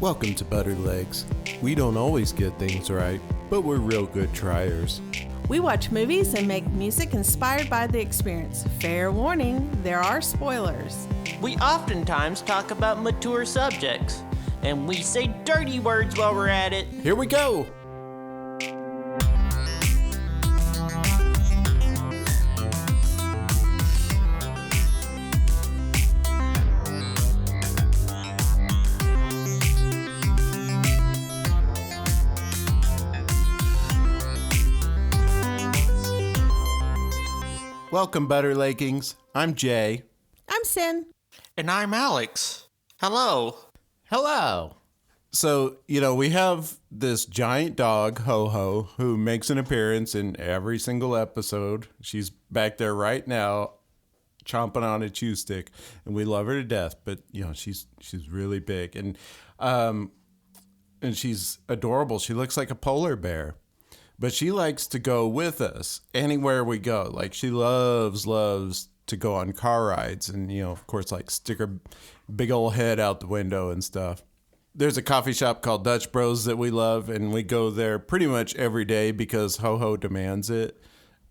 Welcome to Butter Legs. We don't always get things right, but we're real good triers. We watch movies and make music inspired by the experience. Fair warning, there are spoilers. We oftentimes talk about mature subjects, and we say dirty words while we're at it. Here we go! Welcome, Butter Leggings. I'm Jay. I'm Sin. And I'm Alex. Hello. Hello. So, we have this giant dog, Ho-Ho, who makes an appearance in every single episode. She's back there right now, chomping on a chew stick, and we love her to death. But, she's really big, and she's adorable. She looks like a polar bear. But she likes to go with us anywhere we go. Like, she loves to go on car rides and, of course, like, stick her big old head out the window and stuff. There's a coffee shop called Dutch Bros that we love, and we go there pretty much every day because Ho-Ho demands it.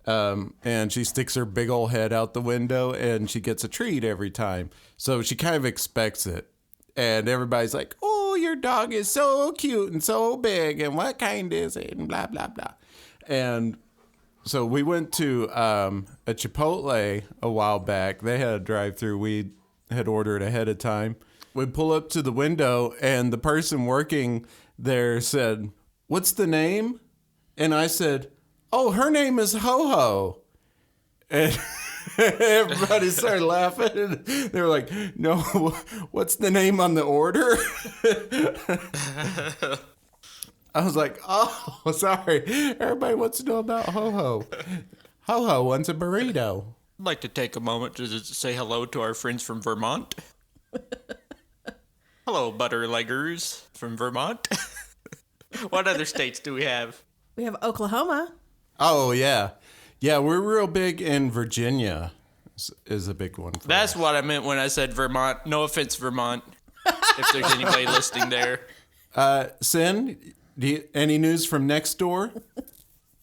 And she sticks her big old head out the window, and she gets a treat every time. So she kind of expects it. And everybody's like, oh, your dog is so cute and so big, and what kind is it, and blah, blah, blah. And so we went to a Chipotle a while back. They had a drive-thru. We had ordered ahead of time. We pull up to the window, and the person working there said, what's the name? And I said, oh, her name is Ho-Ho. And everybody started laughing. And they were like, no, what's the name on the order? I was like, oh, sorry. Everybody wants to know about Ho-Ho. Ho-Ho wants a burrito. I'd like to take a moment to just say hello to our friends from Vermont. Hello, Butter Leggers from Vermont. What other states do we have? We have Oklahoma. Oh, yeah. Yeah, we're real big in Virginia is a big one for That's us. what I meant when I said Vermont. No offense, Vermont, if there's anybody listening there. Sin, any news from next door?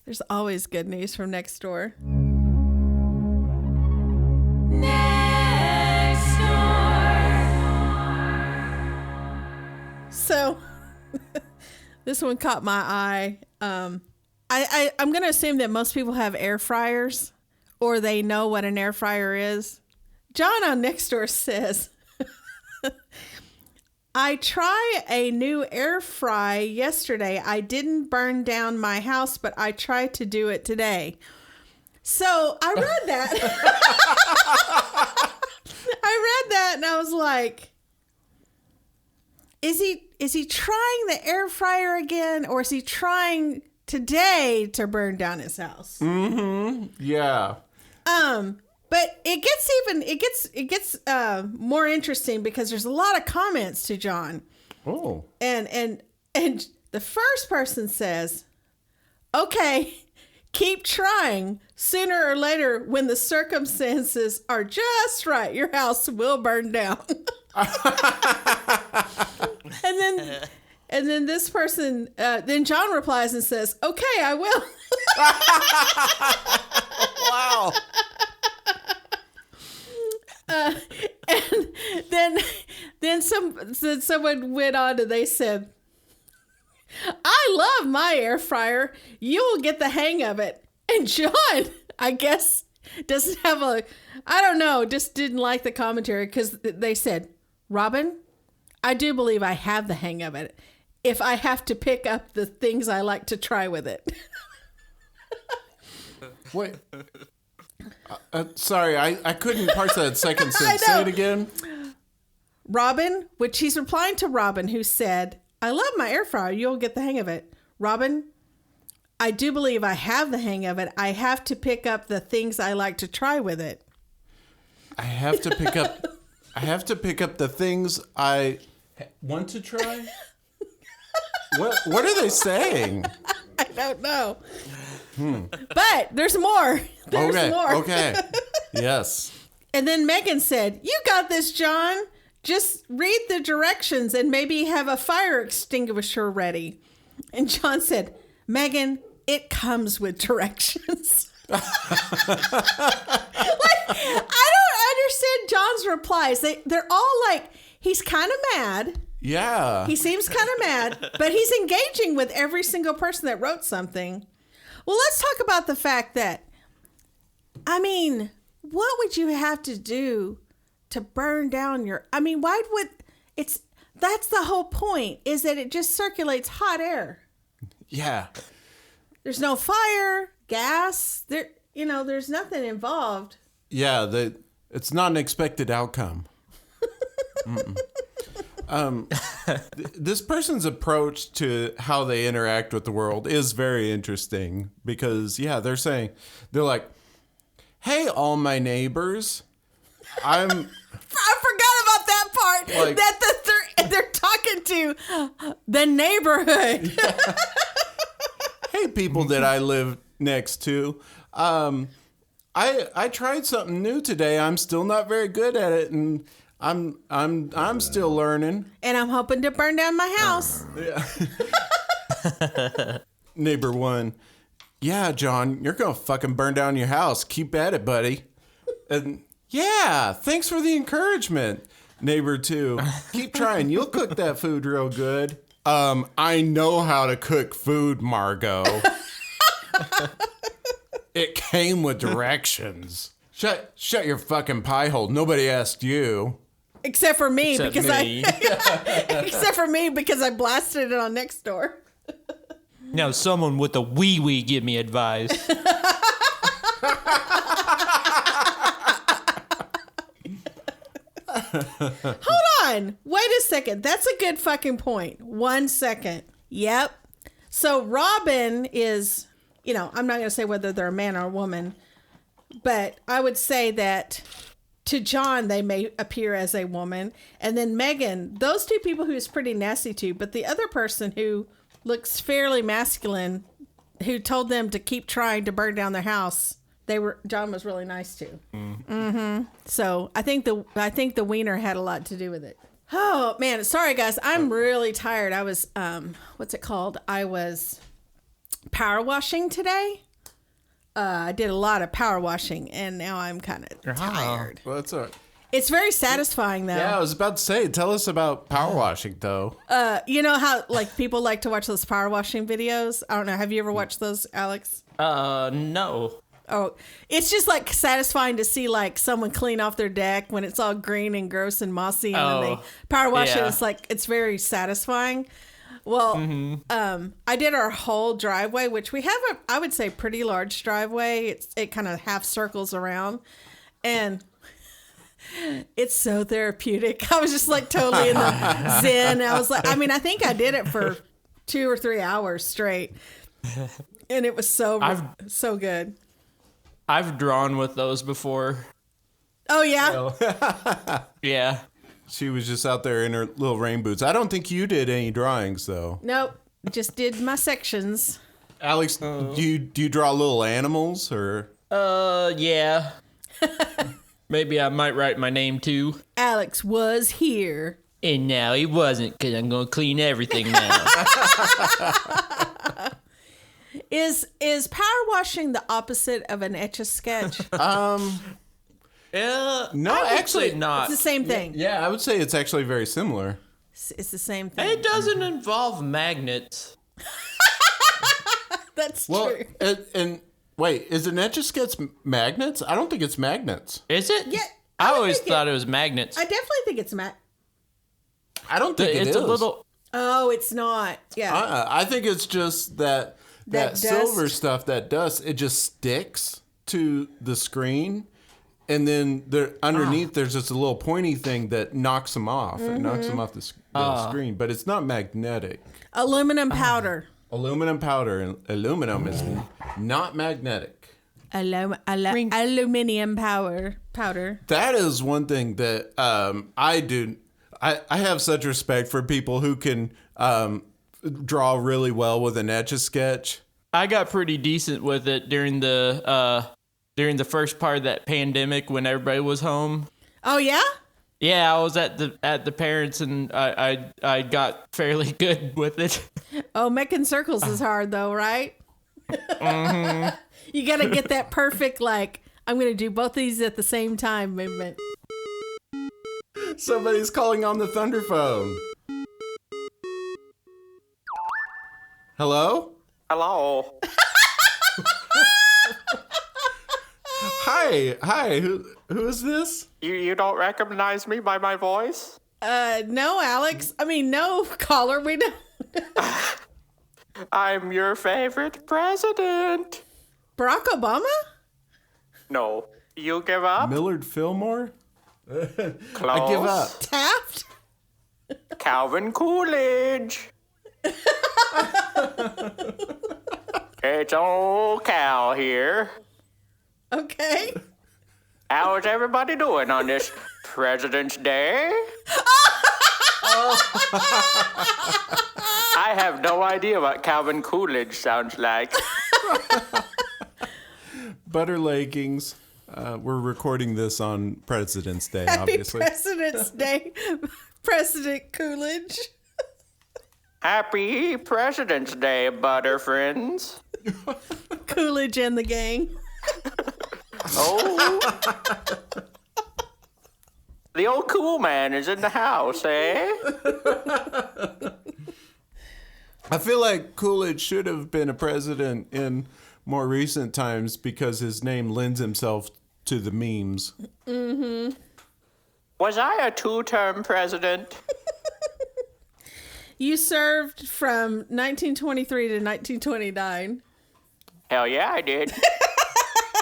There's always good news from next door. Next door. So, this one caught my eye. I'm going to assume that most people have air fryers or they know what an air fryer is. John on Nextdoor says, I tried a new air fry yesterday. I didn't burn down my house, but I tried to do it today. So I read that. I read that and I was like, is he trying the air fryer again, or is he trying today to burn down his house? Mm-hmm. Yeah. But it gets more interesting because there's a lot of comments to John. Oh. And the first person says, okay, keep trying. Sooner or later, when the circumstances are just right, your house will burn down. And then this person, then John replies and says, okay, I will. Wow. And then someone went on and they said, I love my air fryer. You will get the hang of it. And John, I guess, doesn't have I don't know, just didn't like the commentary because they said, Robin, I do believe I have the hang of it if I have to pick up the things I like to try with it. Wait. Sorry, I couldn't parse that second sentence. Say it again. Robin, which he's replying to Robin, who said, I love my air fryer. You'll get the hang of it. Robin, I do believe I have the hang of it. I have to pick up the things I like to try with it. I have to pick up the things I want to try? What are they saying? I don't know. But there's more. There's more. Okay. Yes. And then Megan said, you got this, John. Just read the directions and maybe have a fire extinguisher ready. And John said, Megan, it comes with directions. Like, I don't understand John's replies. They're all like, he's kind of mad. Yeah. He seems kind of mad, but he's engaging with every single person that wrote something. Well, let's talk about the fact that, I mean, what would you have to do to burn down why would that's the whole point, is that it just circulates hot air. Yeah. There's no fire, gas, there's nothing involved. Yeah, it's not an expected outcome. This person's approach to how they interact with the world is very interesting because, they're like, hey, all my neighbors, I forgot about that part. Like, that they're talking to the neighborhood. Yeah. Hey, people that I live next to. I tried something new today. I'm still not very good at it, and I'm still learning. And I'm hoping to burn down my house. Yeah. Neighbor one. Yeah, John, you're gonna fucking burn down your house. Keep at it, buddy. And yeah, thanks for the encouragement. Neighbor two. Keep trying. You'll cook that food real good. I know how to cook food, Margot. It came with directions. Shut your fucking pie hole. Nobody asked you. Except for me, Except because me. except for me because I blasted it on Nextdoor. Now someone with a wee give me advice. Hold on. Wait a second. That's a good fucking point. 1 second. Yep. So Robin is, I'm not going to say whether they're a man or a woman, but I would say that to John, they may appear as a woman. And then Megan, those two people who is pretty nasty to, but the other person who looks fairly masculine, who told them to keep trying to burn down their house, John was really nice to. Mm-hmm. So I think the wiener had a lot to do with it. Oh man, sorry guys, I'm really tired. I was what's it called? I was power washing today. I did a lot of power washing, and now I'm kind of tired. Well, that's all right. It's very satisfying though. Yeah, I was about to say, tell us about power washing though. You know how like people like to watch those power washing videos? I don't know. Have you ever watched those, Alex? No. Oh, it's just like satisfying to see like someone clean off their deck when it's all green and gross and mossy, and then they power wash it. It's like, it's very satisfying. Well, I did our whole driveway, which we have I would say pretty large driveway. It kind of half circles around, and it's so therapeutic. I was just like totally in the zen. I was like, I think I did it for 2 or 3 hours straight, and it was so good. I've drawn with those before. Oh, yeah? Yeah. She was just out there in her little rain boots. I don't think you did any drawings, though. Nope. Just did my sections. Alex, do you draw little animals, or? Yeah. Maybe I might write my name, too. Alex was here. And now he wasn't, because I'm going to clean everything now. Is power washing the opposite of an Etch-a-Sketch? No, actually not. It's the same thing. Yeah, I would say it's actually very similar. It's the same thing. It doesn't involve magnets. That's Well, true. and wait, is an Etch-a-Sketch magnets? I don't think it's magnets. Is it? Yeah, I always thought it was magnets. I definitely think it's I don't think it is. It's a little... Oh, it's not. Yeah. I think it's just that That silver dust? stuff, that dust, it just sticks to the screen. And then underneath, there's just a little pointy thing that knocks them off. It knocks them off the screen. But it's not magnetic. Aluminum powder. Aluminum powder. And aluminum is not magnetic. Aluminium powder. That is one thing that I do. I have such respect for people who can draw really well with an Etch-a-Sketch. I got pretty decent with it during the first part of that pandemic when everybody was home. Oh, yeah? Yeah, I was at the parents, and I got fairly good with it. Oh, making circles is hard though, right? Mm-hmm. You got to get that perfect, like, I'm going to do both these at the same time movement. Somebody's calling on the Thunderphone. Hello? Hello. Hi. Who is this? You don't recognize me by my voice? No, Alex. I mean, no, caller. We don't. I'm your favorite president. Barack Obama? No. You give up? Millard Fillmore? Close. I give up. Taft? Calvin Coolidge. It's old Cal here. Okay. How's everybody doing on this President's Day? I have no idea what Calvin Coolidge sounds like. Butter Leggings. We're recording this on President's Day, Happy obviously. President's Day, President Coolidge. Happy President's Day, butter friends. Coolidge and the gang. Oh. The old cool man is in the house, eh? I feel like Coolidge should have been a president in more recent times because his name lends himself to the memes. Mm-hmm. Was I a two-term president? You served from 1923 to 1929. Hell yeah, I did.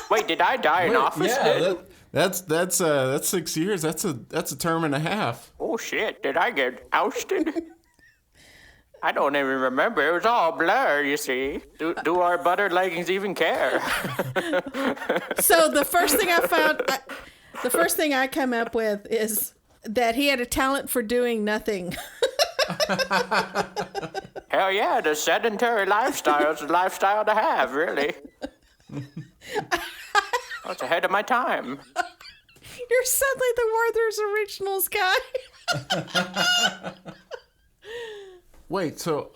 Wait, did I die in office then? That's 6 years. That's a term and a half. Oh shit, did I get ousted? I don't even remember. It was all blur, you see. Do our butter leggings even care? So the first thing I come up with is that he had a talent for doing nothing. Hell yeah, the sedentary lifestyle is the lifestyle to have, really. I was ahead of my time. You're suddenly the Werther's Originals guy. Wait, so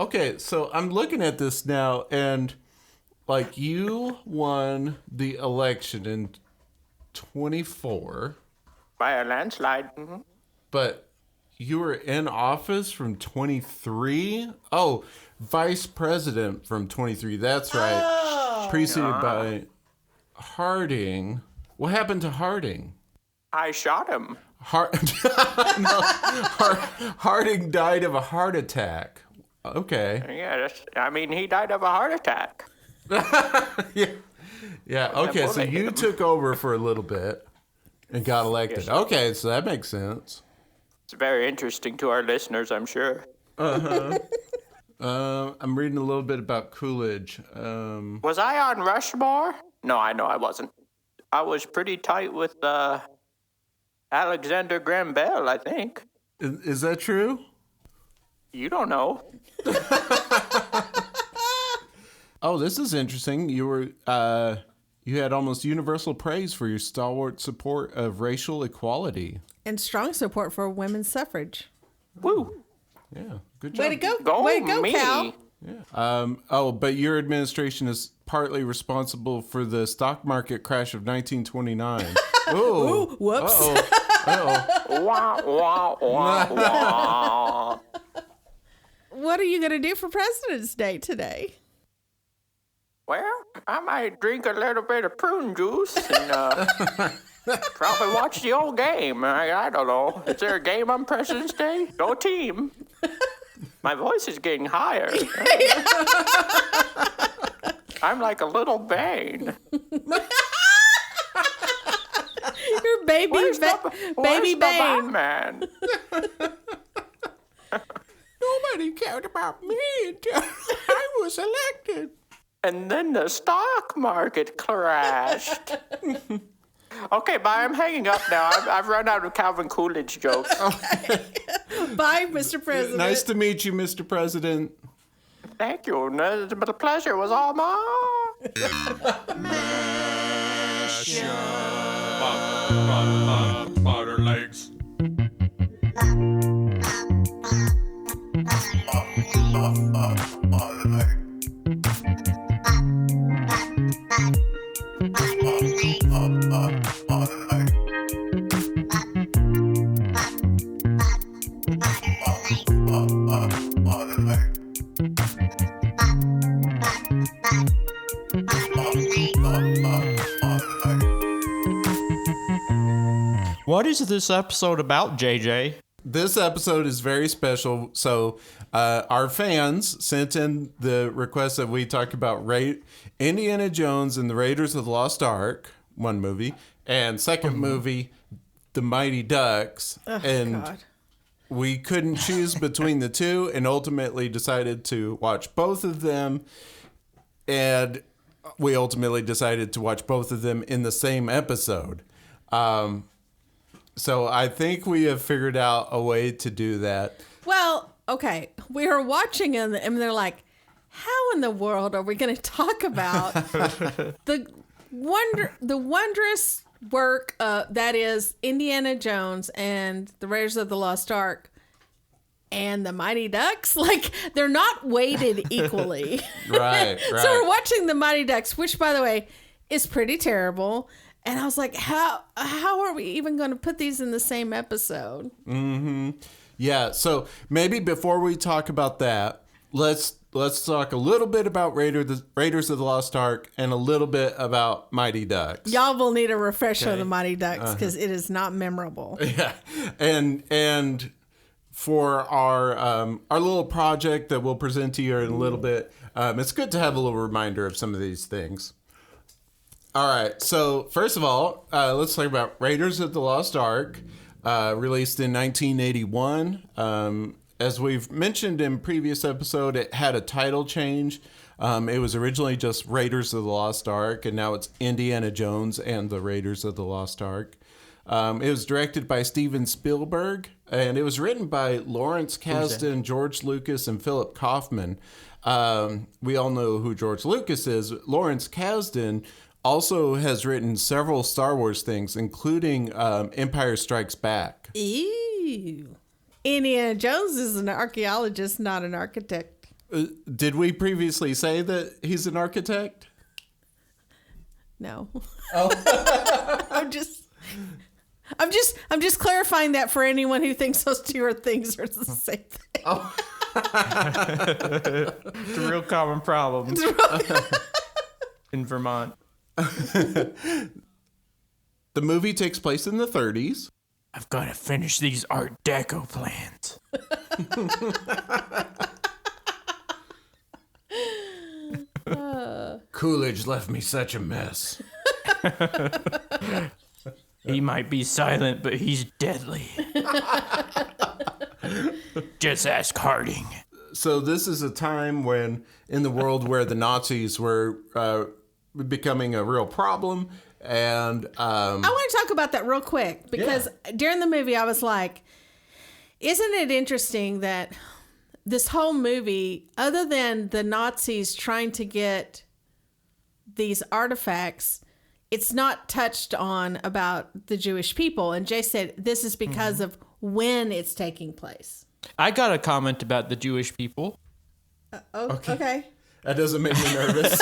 I'm looking at this now, and like you won the election in 24, By a landslide. Mm-hmm. but you were in office from 23. Oh, vice president from 23. That's right. Oh. Preceded by Harding. What happened to Harding? I shot him. Harding died of a heart attack. Okay. Yeah, he died of a heart attack. Yeah. Okay. So you took over for a little bit and got elected. Yes. Okay. So that makes sense. It's very interesting to our listeners, I'm sure. I'm reading a little bit about Coolidge. Was I on Rushmore? No, I know I wasn't. I was pretty tight with Alexander Graham Bell, I think. Is that true? You don't know. Oh, this is interesting. You had almost universal praise for your stalwart support of racial equality. And strong support for women's suffrage. Woo. Yeah, good job. Way to go. Go Way to go, me. Cal. Yeah. But your administration is partly responsible for the stock market crash of 1929. Ooh, whoops. Uh-oh. Wah, wah, wah, wah. What are you going to do for President's Day today? Well, I might drink a little bit of prune juice and probably watch the old game. I don't know. Is there a game on President's Day? Go team. My voice is getting higher. I'm like a little Bane. Your baby Where's Bane. Batman? Nobody cared about me until I was elected. And then the stock market crashed. Okay, bye. I'm hanging up now. I've run out of Calvin Coolidge jokes. Bye, Mr. President. Nice to meet you, Mr. President. Thank you. The pleasure was all mine. Butter legs. What is this episode about, JJ? This episode is very special. So, our fans sent in the request that we talk about Indiana Jones and the Raiders of the Lost Ark, one movie, and second movie, The Mighty Ducks. God. We couldn't choose between the two and ultimately decided to watch both of them. And we ultimately decided to watch both of them in the same episode. So I think we have figured out a way to do that. Well, okay. We were watching them, and they're like, how in the world are we going to talk about the wondrous work that is Indiana Jones and the Raiders of the Lost Ark and the Mighty Ducks? Like, they're not weighted equally. Right. So we're watching the Mighty Ducks, which, by the way, is pretty terrible. And I was like, how are we even going to put these in the same episode? Mm-hmm. Yeah. So maybe before we talk about that, let's talk a little bit about Raiders of the Lost Ark and a little bit about Mighty Ducks. Y'all will need a refresher of the Mighty Ducks because it is not memorable. Yeah. And for our little project that we'll present to you in a little bit, it's good to have a little reminder of some of these things. All right, so first of all, let's talk about Raiders of the Lost Ark, released in 1981. As we've mentioned in previous episode, it had a title change. It was originally just Raiders of the Lost Ark, and now it's Indiana Jones and the Raiders of the Lost Ark. It was directed by Steven Spielberg, and it was written by Lawrence Kasdan, George Lucas, and Philip Kaufman. We all know who George Lucas is. Lawrence Kasdan also has written several Star Wars things, including Empire Strikes Back. Ew. Indiana Jones is an archaeologist, not an architect. Did we previously say that he's an architect? No. Oh. I'm just clarifying that for anyone who thinks those two things are the same thing. Oh. It's a real common problem in Vermont. The movie takes place in the 30s. I've got to finish these Art Deco plans. Coolidge left me such a mess. He might be silent, but he's deadly. Just ask Harding. So this is a time when, in the world where the Nazis were becoming a real problem. And I want to talk about that real quick because during the movie I was like, isn't it interesting that this whole movie, other than the Nazis trying to get these artifacts, it's not touched on about the Jewish people. And Jay said this is because of when it's taking place. I got a comment about the Jewish people. Okay. That doesn't make me nervous.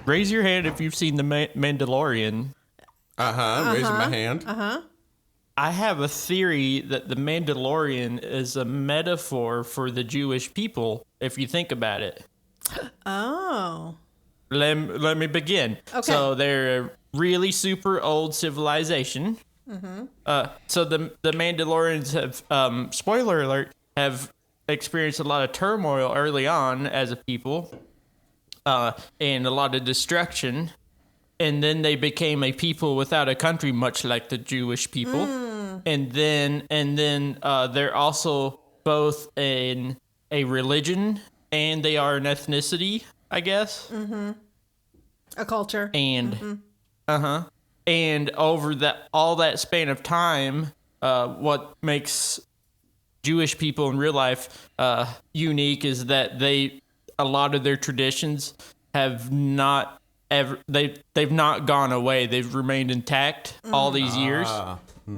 Raise your hand if you've seen the Mandalorian. Raising my hand. I have a theory that the Mandalorian is a metaphor for the Jewish people, if you think about it. Oh. Let me begin. Okay. So they're a really super old civilization. So the Mandalorians have, spoiler alert, have experienced a lot of turmoil early on as a people, and a lot of destruction. And then they became a people without a country, much like the Jewish people. And then they're also both in a religion and they are an ethnicity, I guess. A culture. And and over all that span of time, what makes Jewish people in real life unique is that a lot of their traditions have not they've not gone away. They've remained intact all these years.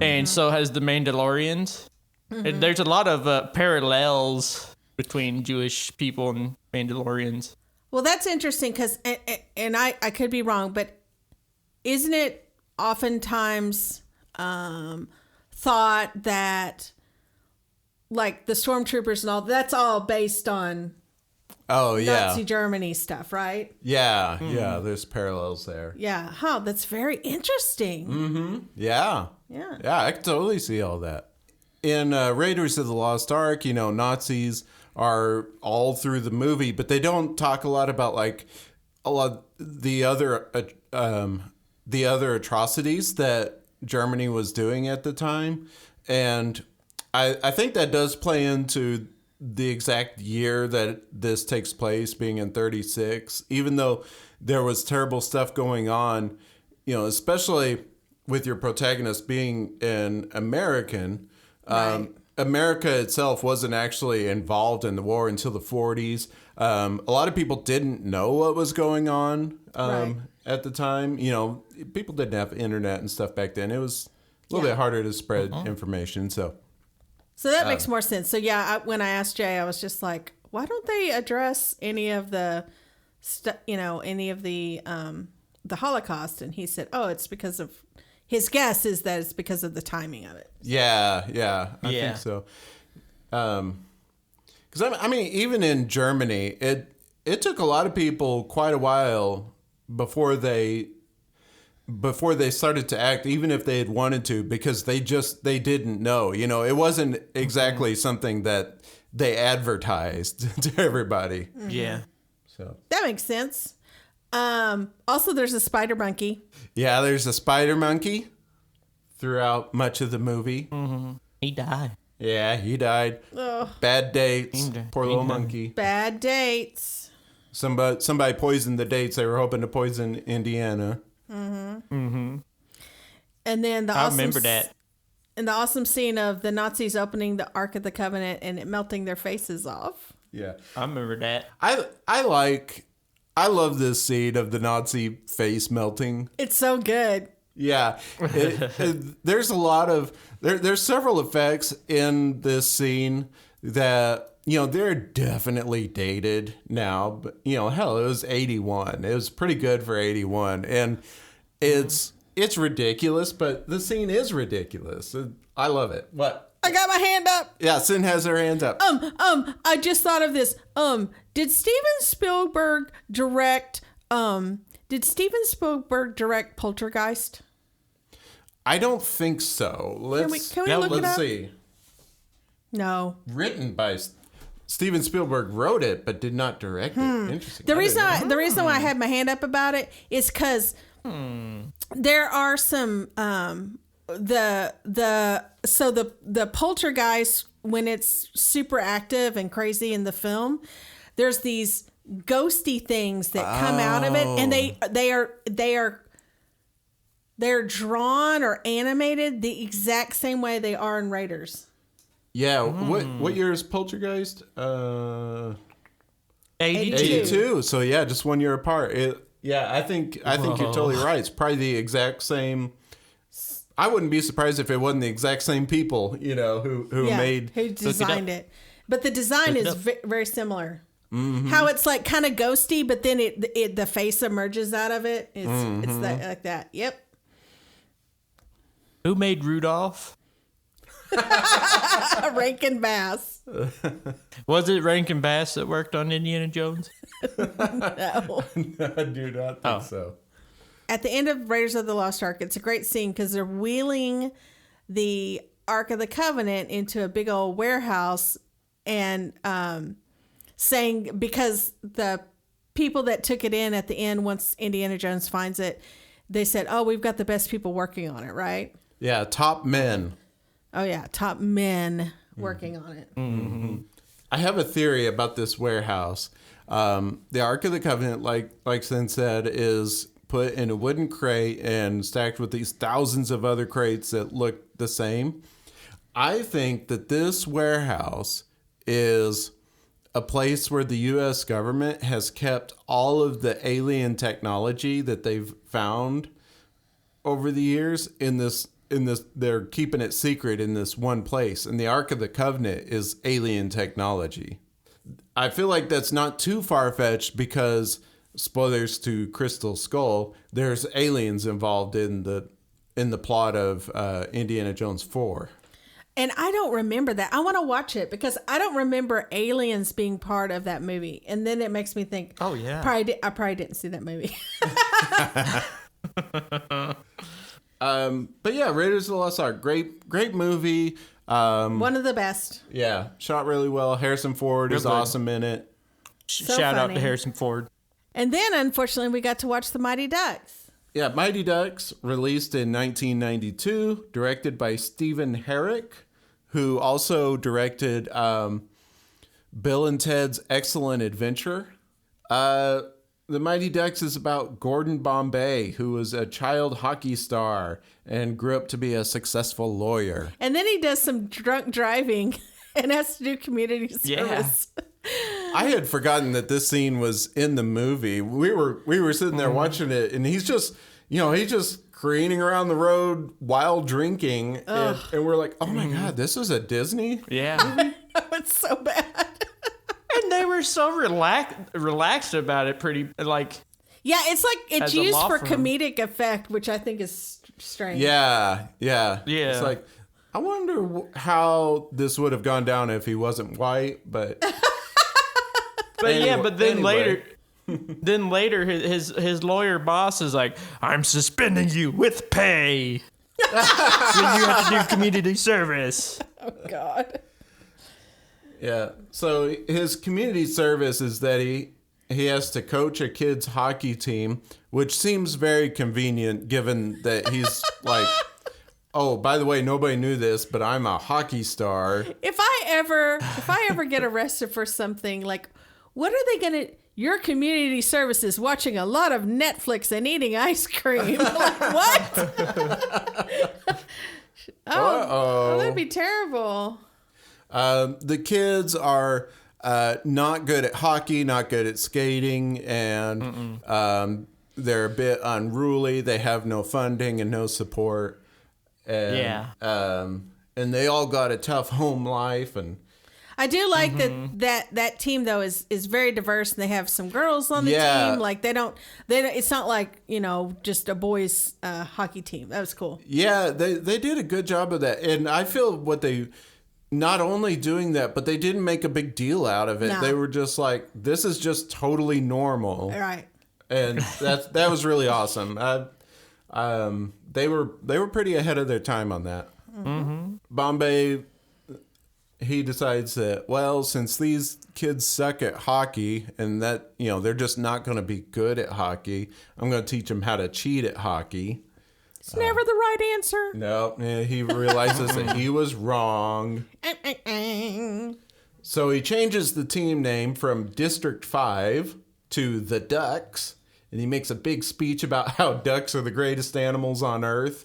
And so has the Mandalorians. And there's a lot of parallels between Jewish people and Mandalorians. Well, that's interesting because, and I could be wrong, but isn't it oftentimes thought that like the stormtroopers and all that's all based on Nazi Germany stuff, right? Yeah, there's parallels there. Yeah. That's very interesting. Yeah, I can totally see all that. In Raiders of the Lost Ark, Nazis are all through the movie, but they don't talk a lot about like a lot the other atrocities that Germany was doing at the time, and I think that does play into the exact year that this takes place, being in 1936, even though there was terrible stuff going on, especially with your protagonist being an American. Right. America itself wasn't actually involved in the war until the 1940s. A lot of people didn't know what was going on at the time. People didn't have internet and stuff back then. It was a little bit harder to spread information. So that makes more sense. So when I asked Jay, I was just like, why don't they address any of the the Holocaust? And he said, it's because of, his guess is that it's because of the timing of it. Yeah, I think so. Because I mean, even in Germany, it took a lot of people quite a while before they started to act, even if they had wanted to, because they didn't know. It wasn't exactly something that they advertised to everybody. Yeah. So that makes sense. Also, there's a spider monkey. Yeah, there's a spider monkey throughout much of the movie. Mm-hmm. He died. Yeah, he died. Ugh. Bad dates. Poor little monkey. Bad dates. Somebody poisoned the dates. They were hoping to poison Indiana. And then I remember that. And the awesome scene of the Nazis opening the Ark of the Covenant and it melting their faces off. Yeah, I remember that. I love this scene of the Nazi face melting. It's so good. Yeah, there's a lot of there's several effects in this scene that they're definitely dated now, but hell, it was 1981. It was pretty good for 1981, and it's ridiculous, but the scene is ridiculous. I love it. What? I got my hand up. Yeah, Sin has her hands up. I just thought of this. Did Steven Spielberg direct Poltergeist? I don't think so. Can we look it up? Let's see. No. Written by Steven Spielberg, wrote it but did not direct it. Interesting. The reason why I had my hand up about it is because there are some the poltergeist, when it's super active and crazy in the film, there's these ghosty things that come out of it, and they're drawn or animated the exact same way they are in Raiders. Yeah, what year is Poltergeist? 82. So yeah, just 1 year apart. I think you're totally right. It's probably the exact same. I wouldn't be surprised if it wasn't the exact same people, who designed it. But the design is very similar. Mm-hmm. How it's like kind of ghosty, but then the face emerges out of it. It's like that. Yep. Who made Rudolph? Rankin Bass. Was it Rankin Bass that worked on Indiana Jones? No. I do not think so. At the end of Raiders of the Lost Ark, it's a great scene because they're wheeling the Ark of the Covenant into a big old warehouse and saying, because the people that took it in at the end, once Indiana Jones finds it, they said, we've got the best people working on it, right? Yeah, top men. Oh, yeah, top men working on it. Mm-hmm. I have a theory about this warehouse. The Ark of the Covenant, like Sin said, is put in a wooden crate and stacked with these thousands of other crates that look the same. I think that this warehouse is a place where the U.S. government has kept all of the alien technology that they've found over the years in this they're keeping it secret in this one place, and the Ark of the Covenant is alien technology. I feel like that's not too far-fetched because, spoilers to Crystal Skull, there's aliens involved in the plot of Indiana Jones 4. And I don't remember that. I want to watch it because I don't remember aliens being part of that movie. And then it makes me think, Oh, yeah. I probably didn't see that movie. But yeah, Raiders of the Lost Ark, great movie. One of the best. Yeah, shot really well. Harrison Ford is Really? awesome in it. So Shout out funny. to Harrison Ford. And then, unfortunately, we got to watch The Mighty Ducks. Yeah, Mighty Ducks, released in 1992, directed by Stephen Herrick, who also directed Bill and Ted's Excellent Adventure. The Mighty Ducks is about Gordon Bombay, who was a child hockey star and grew up to be a successful lawyer. And then he does some drunk driving and has to do community service. I had forgotten that this scene was in the movie. We were sitting there watching it, and he's just careening around the road while drinking, and we're like, "Oh my god, this is a Disney?" Yeah. It's so bad. And they were so relaxed about it, pretty, like... Yeah, it's like it's As a used law for firm. comedic effect, which I think is strange. Yeah. Yeah. It's like, I wonder how this would have gone down if he wasn't white, but. But yeah, but then anyway. later, his lawyer boss is like, "I'm suspending you with pay. So you have to do community service." Oh God. Yeah. So his community service is that he has to coach a kid's hockey team, which seems very convenient given that he's like, oh, by the way, nobody knew this, but I'm a hockey star. If I ever get arrested for something, like, what are they gonna? Your community service is watching a lot of Netflix and eating ice cream. Like, what? Oh, that'd be terrible. The kids are not good at hockey, not good at skating, and they're a bit unruly. They have no funding and no support. And, Yeah. And they all got a tough home life. And I do like that team though is very diverse, and they have some girls on the Yeah. team. Like they don't. It's not like just a boys hockey team. That was cool. yeah, they did a good job of that. And I feel not only doing that, but they didn't make a big deal out of it. No. They were just like, this is just totally normal. All right. And that was really awesome. They were pretty ahead of their time on that. Mm-hmm. Bombay, he decides that, well, since these kids suck at hockey and that they're just not going to be good at hockey, I'm going to teach them how to cheat at hockey. It's never the right answer. No, he realizes that he was wrong. So he changes the team name from District 5 to the Ducks, and he makes a big speech about how ducks are the greatest animals on Earth.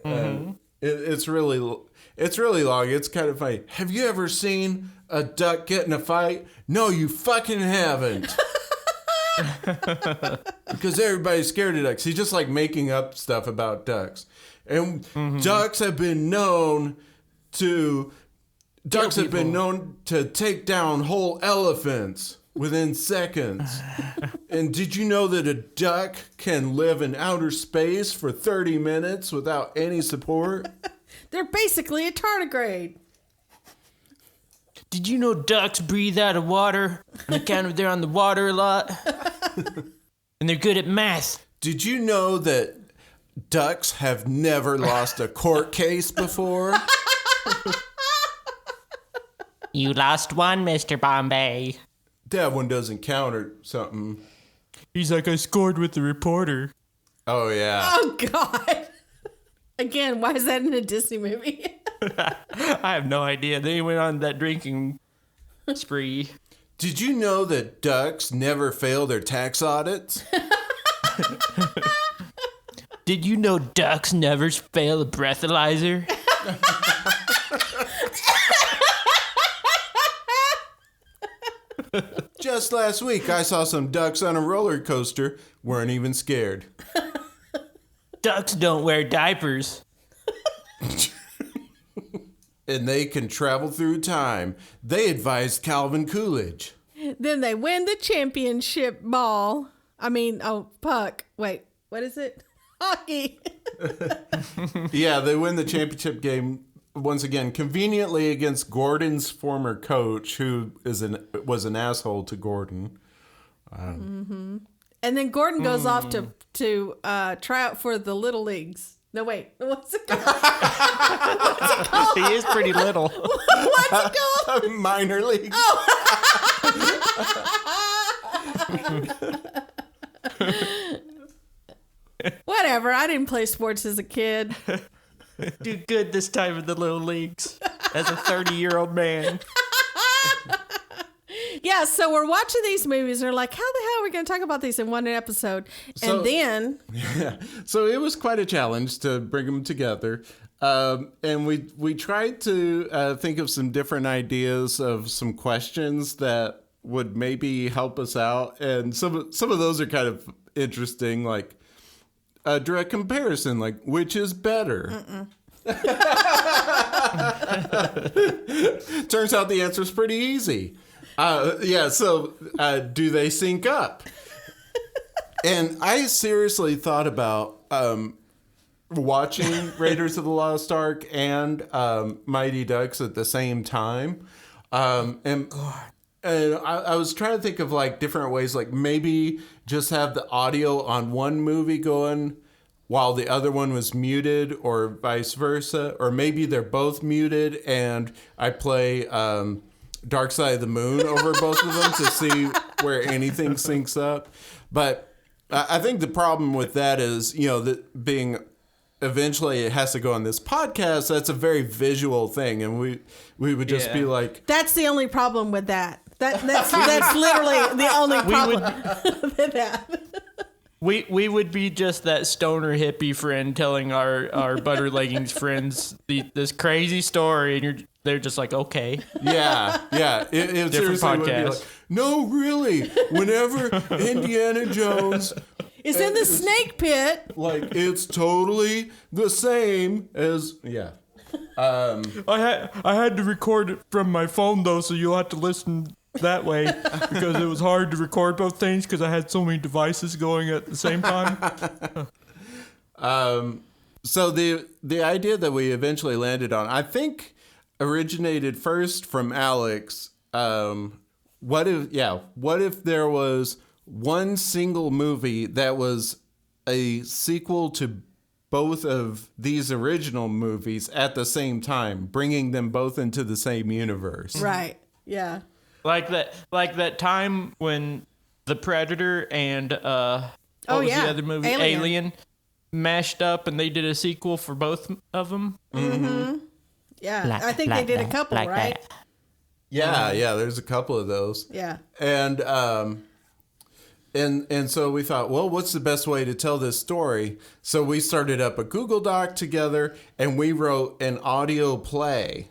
It's really long. It's kind of funny. Have you ever seen a duck get in a fight? No, you fucking haven't. Because everybody's scared of ducks. He's just like making up stuff about ducks. And ducks have been known to take down whole elephants within seconds. And did you know that a duck can live in outer space for 30 minutes without any support? They're basically a tardigrade. Did you know ducks breathe out of water on account of they're on the water a lot? And they're good at math. Did you know that ducks have never lost a court case before? You lost one, Mr. Bombay. That one doesn't count or something. He's like, I scored with the reporter. Oh, yeah. Oh God. Again, why is that in a Disney movie? I have no idea. They went on that drinking spree. Did you know that ducks never fail their tax audits? Did you know ducks never fail a breathalyzer? Just last week, I saw some ducks on a roller coaster. Weren't even scared. Ducks don't wear diapers. and they can travel through time. They advised Calvin Coolidge. Then they win the championship puck. Wait, what is it? Hockey. Yeah, they win the championship game once again, conveniently against Gordon's former coach, who was an asshole to Gordon. And then Gordon goes off to try out for the little leagues. No, wait. What's it called? He is pretty little. What's it called? Minor leagues. Whatever. I didn't play sports as a kid. Do good this time in the little leagues as a 30-year-old man. Yeah, so we're watching these movies and we're like, how the hell are we going to talk about these in one episode? And then... Yeah, so it was quite a challenge to bring them together. And we tried to think of some different ideas of some questions that would maybe help us out. And some of those are kind of interesting, like a direct comparison, like which is better? Turns out the answer is pretty easy. So do they sync up? And I seriously thought about watching Raiders of the Lost Ark and Mighty Ducks at the same time. And I was trying to think of like different ways, like maybe just have the audio on one movie going while the other one was muted, or vice versa. Or maybe they're both muted and I play Dark Side of the Moon over both of them to see where anything syncs up. But I think the problem with that is, that being eventually it has to go on this podcast. That's a very visual thing. And we would just be like, that's the only problem with that. That's literally the only problem with that. We would be just that stoner hippie friend telling our Butter Leggings friends this crazy story, and they're just like, okay. Yeah. It seriously would be like, no, really. Whenever Indiana Jones is in the snake pit, like it's totally the same as I had to record it from my phone though, so you'll have to listen that way because it was hard to record both things because I had so many devices going at the same time. So the idea that we eventually landed on, I think, originated first from Alex. What if there was one single movie that was a sequel to both of these original movies at the same time, bringing them both into the same universe? Right. Yeah. Like that time when The Predator and what was the other movie? Alien mashed up and they did a sequel for both of them. Mm-hmm. Yeah, I think they did a couple, right? Yeah, there's a couple of those. Yeah. And so we thought, well, what's the best way to tell this story? So we started up a Google Doc together and we wrote an audio play.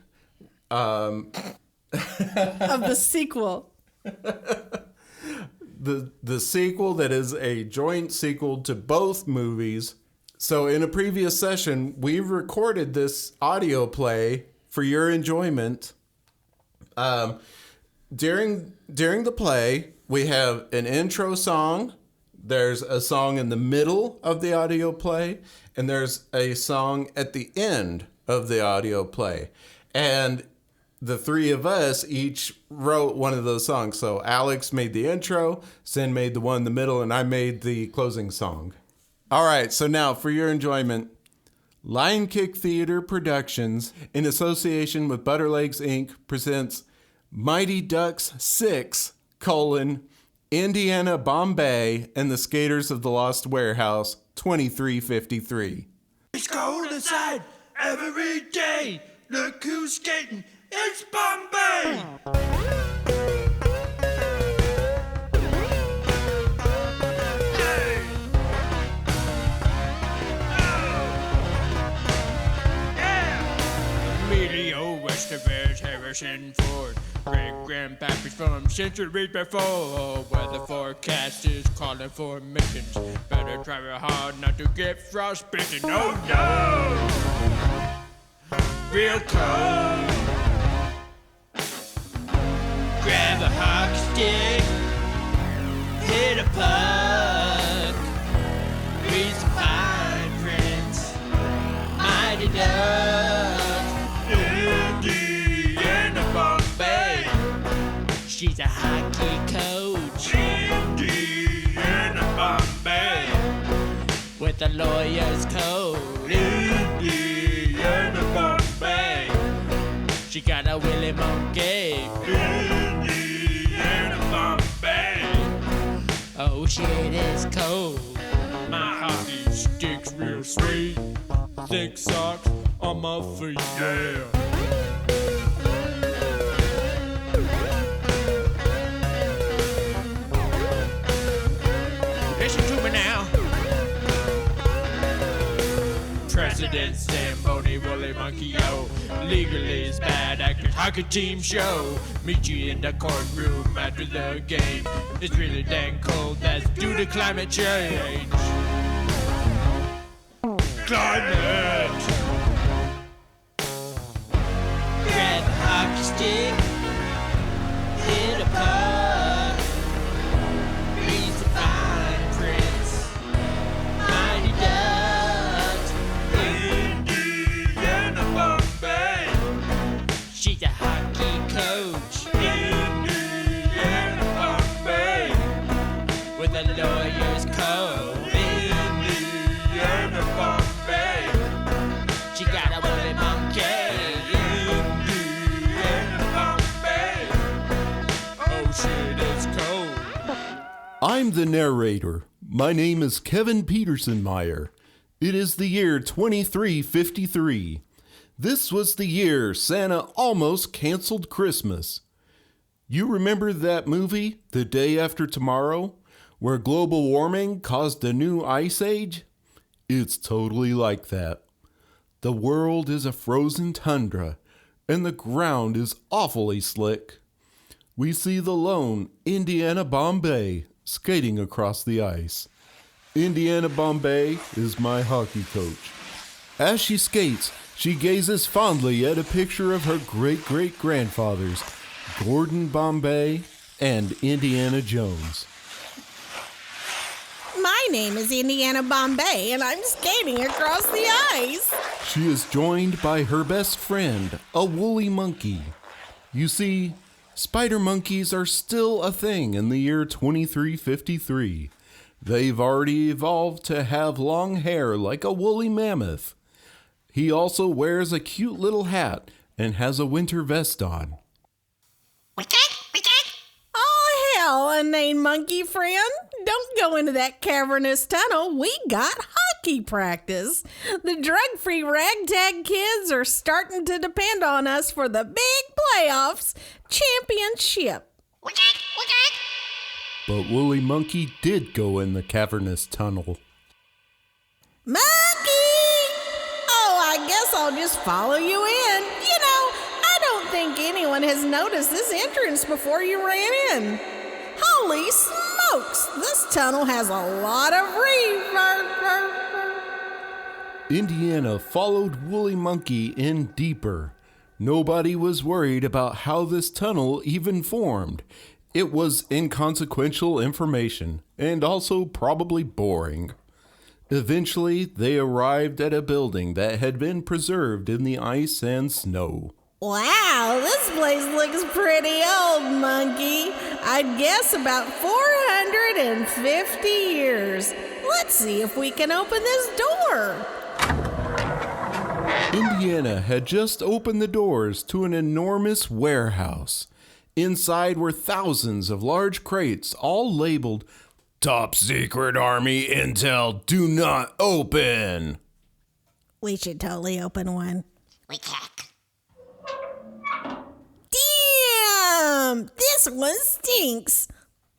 Of the sequel. The sequel that is a joint sequel to both movies. So in a previous session, we recorded this audio play for your enjoyment. During the play, we have an intro song. There's a song in the middle of the audio play, and there's a song at the end of the audio play. And the three of us each wrote one of those songs. So Alex made the intro, Sin made the one in the middle, and I made the closing song. All right, so now for your enjoyment, Lion Kick Theater Productions, in association with Butter Legs Inc., presents Mighty Ducks 6, Indiana, Bombay, and the Skaters of the Lost Warehouse, 2353. It's cold inside every day. Look who's skating. It's Bombay! Emilio Estevez, Harrison Ford, great-grandpappy from centuries before. Weather forecast is calling for missions. Better try real hard not to get frostbitten. Oh no! real cold. Grab a hockey stick, hit a puck, read some fine print, mighty duck. Indiana Bombay, she's a hockey coach. Indiana Bombay, with a lawyer's code. Indiana Bombay, she got a Willie Monkey. Indiana Bombay, oh shit, it's cold. My hockey stick's real sweet. Thick socks on my feet, yeah. Listen to me now. President Zamboni, Woolly Monkey, yo. Legally is bad actors, hockey team show. Meet you in the courtroom after the game. It's really dang cold, that's due to climate change. Climate! Grab a hockey stick, hit a puck, read some fine prints, mighty ducks. Indiana Bombay, she's a hockey coach. Indiana Bombay, with a lawyer's code. Indiana Bombay, she got a woolly monkey. Indiana Bombay, oh shit, it's cold. I'm the narrator. My name is Kevin Peterson Meyer. It is the year 2353. This was the year Santa almost canceled Christmas. You remember that movie, The Day After Tomorrow, where global warming caused a new ice age? It's totally like that. The world is a frozen tundra, and the ground is awfully slick. We see the lone Indiana Bombay skating across the ice. Indiana Bombay is my hockey coach. As she skates, she gazes fondly at a picture of her great-great-grandfathers, Gordon Bombay and Indiana Jones. My name is Indiana Bombay, and I'm skating across the ice. She is joined by her best friend, a woolly monkey. You see, spider monkeys are still a thing in the year 2353. They've already evolved to have long hair like a woolly mammoth. He also wears a cute little hat and has a winter vest on. Oh, hell, inane monkey friend. Don't go into that cavernous tunnel. We got hockey practice. The drug-free ragtag kids are starting to depend on us for the big playoffs championship. But Woolly Monkey did go in the cavernous tunnel. Monkey! Oh, I guess I'll just follow you in. You know, I don't think anyone has noticed this entrance before you ran in. Holy smokes! This tunnel has a lot of reverb. Indiana followed Woolly Monkey in deeper. Nobody was worried about how this tunnel even formed. It was inconsequential information, and also probably boring. Eventually, they arrived at a building that had been preserved in the ice and snow. Wow, this place looks pretty old, Monkey. I'd guess about 450 years. Let's see if we can open this door. Indiana had just opened the doors to an enormous warehouse. Inside were thousands of large crates, all labeled Top Secret Army Intel, Do Not Open. We should totally open one. We can't. Damn! This one stinks.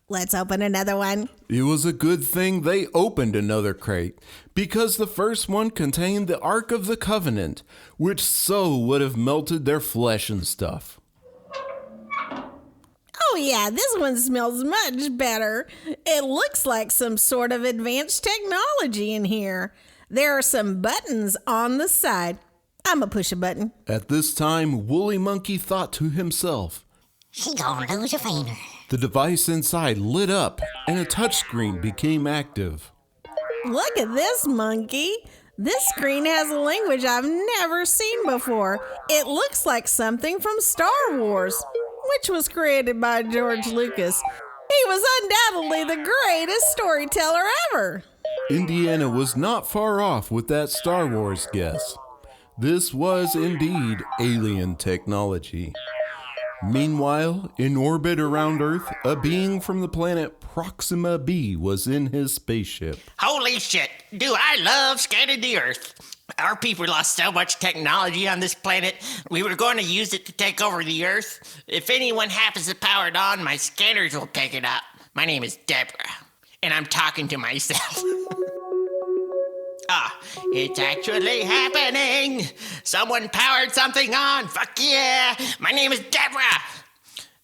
Let's open another one. It was a good thing they opened another crate, because the first one contained the Ark of the Covenant, which so would have melted their flesh and stuff. Oh yeah, this one smells much better. It looks like some sort of advanced technology in here. There are some buttons on the side. I'ma push a button. At this time, Woolly Monkey thought to himself. She gonna lose a finger. The device inside lit up and a touchscreen became active. Look at this monkey. This screen has a language I've never seen before. It looks like something from Star Wars, which was created by George Lucas. He was undoubtedly the greatest storyteller ever. Indiana was not far off with that Star Wars guess. This was indeed alien technology. Meanwhile, in orbit around Earth, a being from the planet Proxima b was in his spaceship. Holy shit, do I love scanning the Earth. Our people lost so much technology on this planet, we were going to use it to take over the Earth. If anyone happens to power it on, my scanners will pick it up. My name is Deborah, and I'm talking to myself. It's actually happening. Someone powered something on. Fuck yeah. My name is Deborah.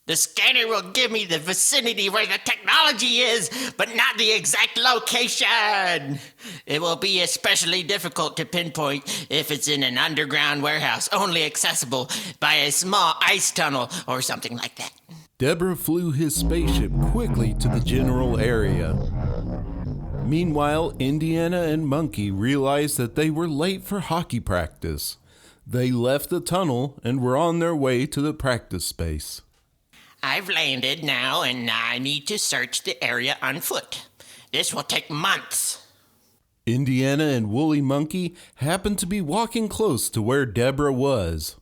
The scanner will give me the vicinity where the technology is, but not the exact location. It will be especially difficult to pinpoint if it's in an underground warehouse, only accessible by a small ice tunnel or something like that. Deborah flew his spaceship quickly to the general area. Meanwhile, Indiana and Monkey realized that they were late for hockey practice. They left the tunnel and were on their way to the practice space. I've landed now, and I need to search the area on foot. This will take months. Indiana and Woolly Monkey happened to be walking close to where Deborah was.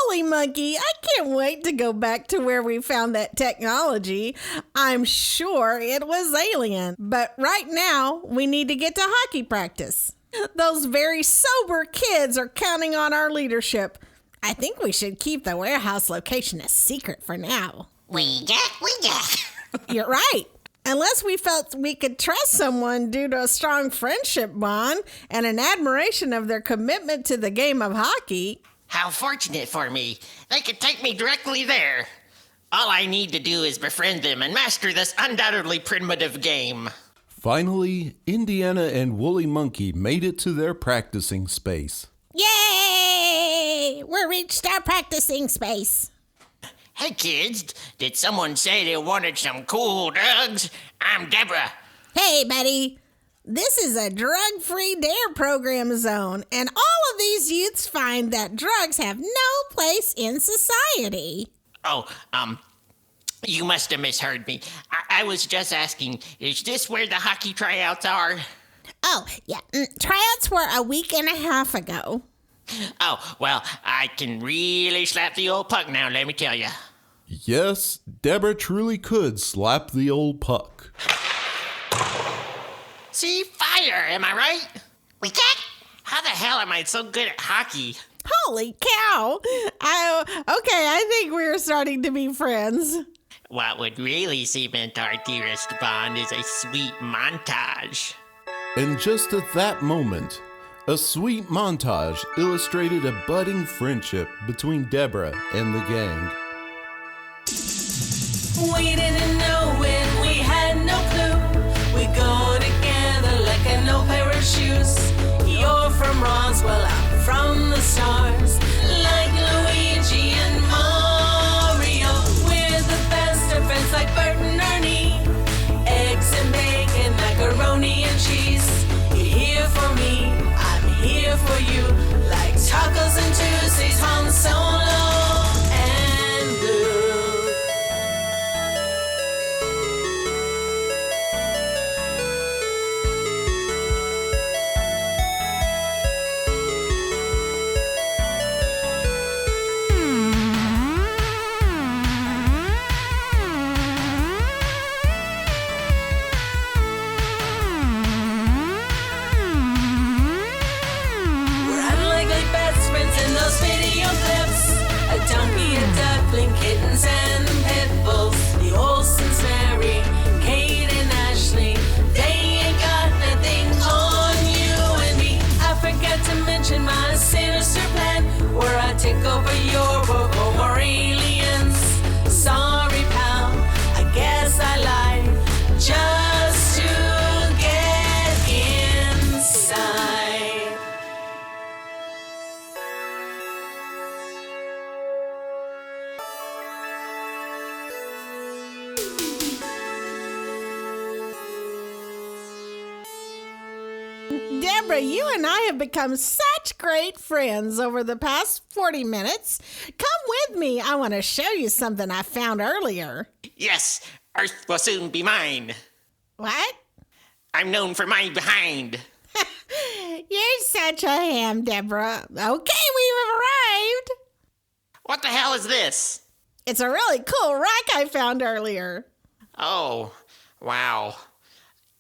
Woolly Monkey, I can't wait to go back to where we found that technology. I'm sure it was alien. But right now, we need to get to hockey practice. Those very sober kids are counting on our leadership. I think we should keep the warehouse location a secret for now. We got. You're right. Unless we felt we could trust someone due to a strong friendship bond and an admiration of their commitment to the game of hockey. How fortunate for me. They could take me directly there. All I need to do is befriend them and master this undoubtedly primitive game. Finally, Indiana and Woolly Monkey made it to their practicing space. Yay! We reached our practicing space. Hey kids, did someone say they wanted some cool drugs? I'm Deborah. Hey, buddy. This is a drug-free dare program zone, and all of these youths find that drugs have no place in society. Oh, you must have misheard me. I was just asking, is this where the hockey tryouts are? Oh, yeah. Tryouts were a week and a half ago. Oh, well, I can really slap the old puck now, let me tell you. Yes, Deborah truly could slap the old puck. See, fire, am I right? We got? How the hell am I so good at hockey? Holy cow. I think we're starting to be friends. What would really cement our dearest bond is a sweet montage. And just at that moment, a sweet montage illustrated a budding friendship between Deborah and the gang. We didn't know when we had no clue. We go together like a no pair of shoes. You're from Roswell, I'm from the stars. Like Luigi and Mario, we're the best of friends like Bert and Ernie. Eggs and bacon, macaroni and cheese. You're here for me, I'm here for you. Like tacos and Tuesdays, Han Solo and Luke. Deborah, you and I have become such great friends over the past 40 minutes. Come with me. I want to show you something I found earlier. Yes, Earth will soon be mine. What? I'm known for my behind. You're such a ham, Deborah. Okay, we've arrived. What the hell is this? It's a really cool rock I found earlier. Oh, wow.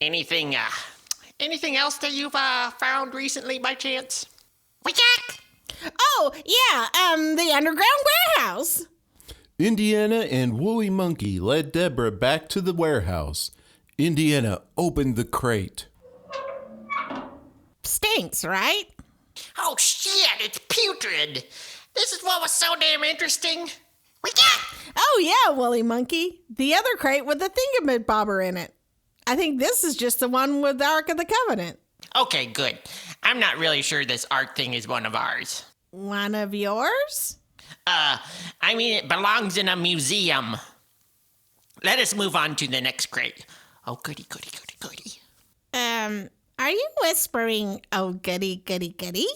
Anything else that you've found recently by chance? Oh, yeah, the underground warehouse. Indiana and Woolly Monkey led Deborah back to the warehouse. Indiana opened the crate. Stinks, right? Oh shit, it's putrid. This is what was so damn interesting. Oh, yeah, Woolly Monkey. The other crate with the thingamabobber in it. I think this is just the one with the Ark of the Covenant. Okay, good. I'm not really sure this Ark thing is one of ours. One of yours? I mean, it belongs in a museum. Let us move on to the next crate. Oh, goody. Are you whispering, oh, goody, goody, goody?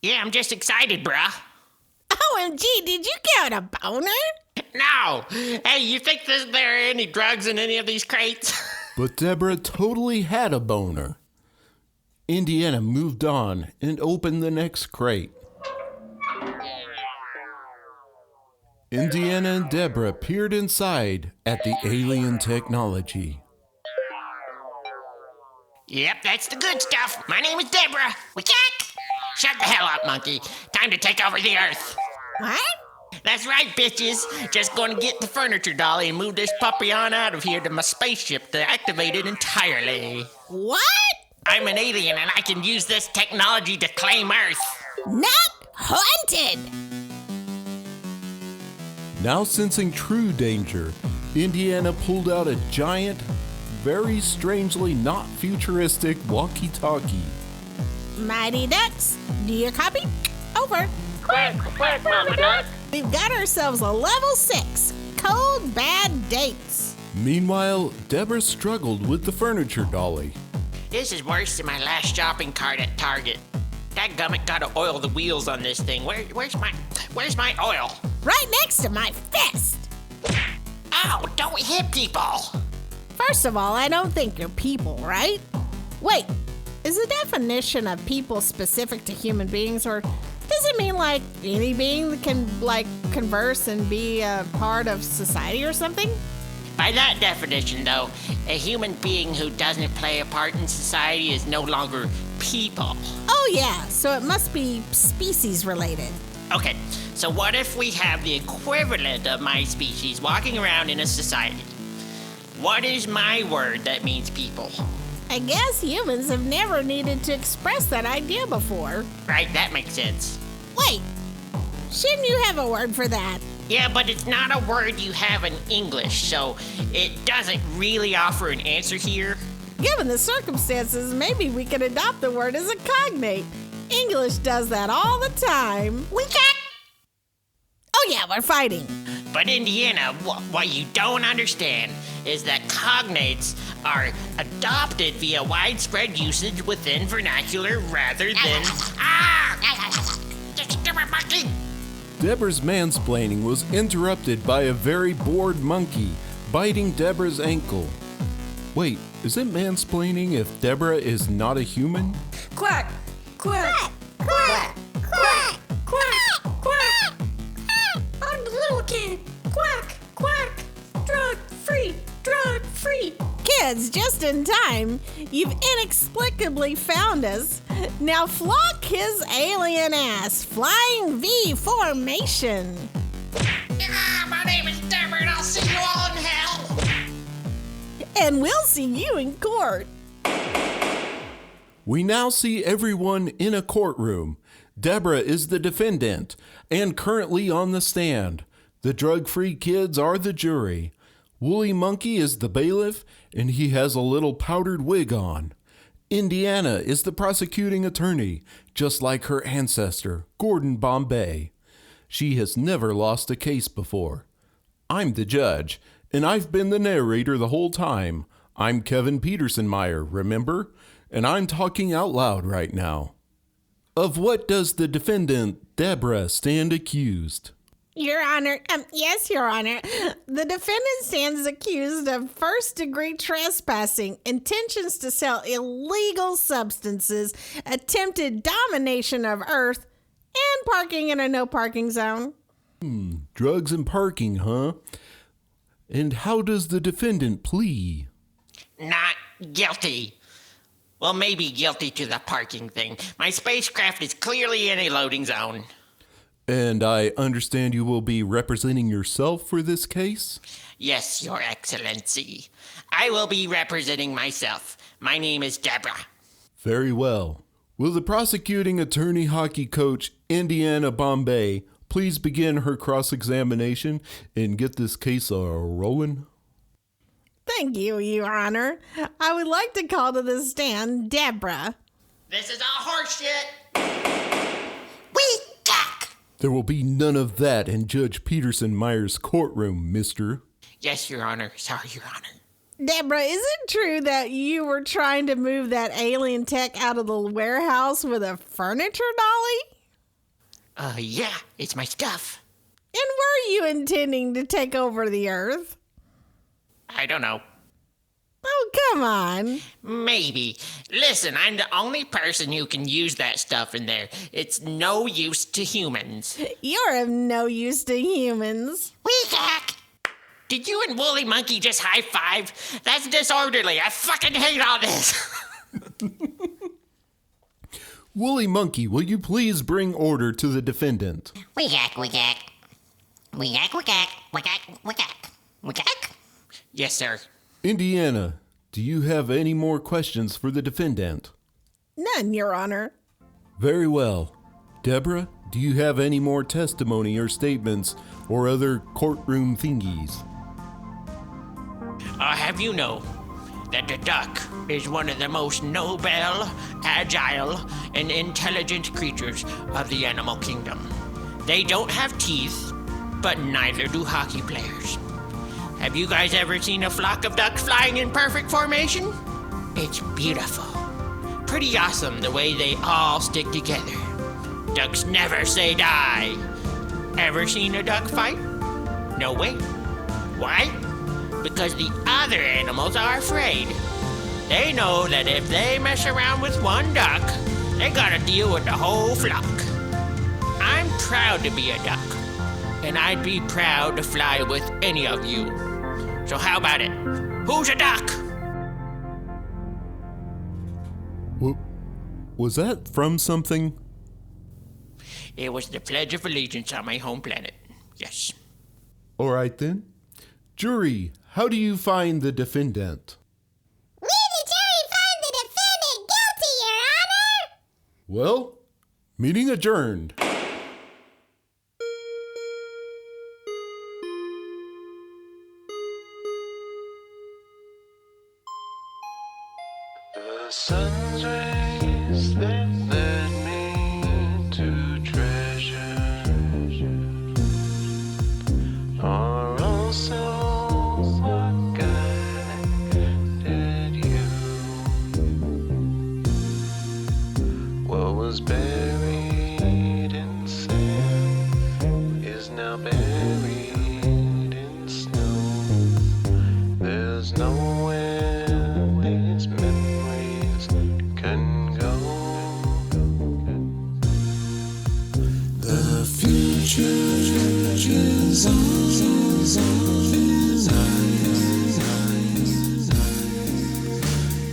Yeah, I'm just excited, bruh. OMG, did you get a boner? No. Hey, you think there are any drugs in any of these crates? But Deborah totally had a boner. Indiana moved on and opened the next crate. Indiana and Deborah peered inside at the alien technology. Yep, that's the good stuff. My name is Deborah. Shut the hell up, monkey. Time to take over the Earth. What? That's right, bitches. Just gonna get the furniture dolly and move this puppy on out of here to my spaceship to activate it entirely. What? I'm an alien and I can use this technology to claim Earth. Not haunted! Now sensing true danger, Indiana pulled out a giant, very strangely not futuristic walkie-talkie. Mighty Ducks, do you copy? Over. Quack, Mama Duck. We've got ourselves a level 6, cold bad dates. Meanwhile, Deborah struggled with the furniture dolly. This is worse than my last shopping cart at Target. Dadgummit, gotta oil the wheels on this thing. Where's my oil? Right next to my fist. Ow, don't hit people. First of all, I don't think you're people, right? Wait, is the definition of people specific to human beings, or does it mean like any being that can like converse and be a part of society or something? By that definition, though, a human being who doesn't play a part in society is no longer people. Oh yeah, so it must be species related. Okay, so what if we have the equivalent of my species walking around in a society? What is my word that means people? I guess humans have never needed to express that idea before. Right, that makes sense. Wait, shouldn't you have a word for that? Yeah, but it's not a word you have in English, so it doesn't really offer an answer here. Given the circumstances, maybe we could adopt the word as a cognate. English does that all the time. We can't. Oh yeah, we're fighting. But Indiana, what you don't understand is that cognates are adopted via widespread usage within vernacular rather than... monkey! Deborah's mansplaining was interrupted by a very bored monkey biting Deborah's ankle. Wait, is it mansplaining if Deborah is not a human? Quack, quack, quack, quack, quack, quack. I'm the little kid. Quack, quack. Drug free. Kids, just in time. You've inexplicably found us. Now flock his alien ass. Flying V formation. My name is Deborah and I'll see you all in hell. And we'll see you in court. We now see everyone in a courtroom. Deborah is the defendant and currently on the stand. The drug-free kids are the jury. Woolly Monkey is the bailiff, and he has a little powdered wig on. Indiana is the prosecuting attorney, just like her ancestor, Gordon Bombay. She has never lost a case before. I'm the judge, and I've been the narrator the whole time. I'm Kevin Peterson-Meyer, remember? and I'm talking out loud right now. Of what does the defendant, Deborah, stand accused? Your Honor, yes, Your Honor. The defendant stands accused of first-degree trespassing, intentions to sell illegal substances, attempted domination of Earth, and parking in a no-parking zone. Drugs and parking, huh? And how does the defendant plea? Not guilty. Well, maybe guilty to the parking thing. My spacecraft is clearly in a loading zone. And I understand you will be representing yourself for this case? Yes, Your Excellency. I will be representing myself. My name is Deborah. Very well. Will the prosecuting attorney hockey coach, Indiana Bombay, please begin her cross-examination and get this case rolling? Thank you, Your Honor. I would like to call to the stand Deborah. This is all horseshit. We duck. There will be none of that in Judge Peterson Meyer's courtroom, mister. Yes, Your Honor. Sorry, Your Honor. Deborah, is it true that you were trying to move that alien tech out of the warehouse with a furniture dolly? Yeah, it's my stuff. And were you intending to take over the Earth? I don't know. Oh, come on. Maybe. Listen, I'm the only person who can use that stuff in there. It's no use to humans. You're of no use to humans. We duck. Did you and Woolly Monkey just high-five? That's disorderly. I fucking hate all this. Woolly Monkey, will you please bring order to the defendant? We duck. We duck. We duck. We duck. We duck. We duck. We duck. Yes, sir. Indiana, do you have any more questions for the defendant? None, Your Honor. Very well. Deborah, do you have any more testimony or statements or other courtroom thingies? I'll have you know that the duck is one of the most noble, agile, and intelligent creatures of the animal kingdom. They don't have teeth, but neither do hockey players. Have you guys ever seen a flock of ducks flying in perfect formation? It's beautiful. Pretty awesome the way they all stick together. Ducks never say die. Ever seen a duck fight? No way. Why? Because the other animals are afraid. They know that if they mess around with one duck, they gotta deal with the whole flock. I'm proud to be a duck, and I'd be proud to fly with any of you. So how about it? Who's a duck? Was that from something? It was the Pledge of Allegiance on my home planet. Yes. All right then. Jury, how do you find the defendant? We, the jury, find the defendant guilty, Your Honor. Well, meeting adjourned. The sun's rays that led me to treasure are also what guided you. What was buried in sand is now buried in snow. There's nowhere these memories can go. The future is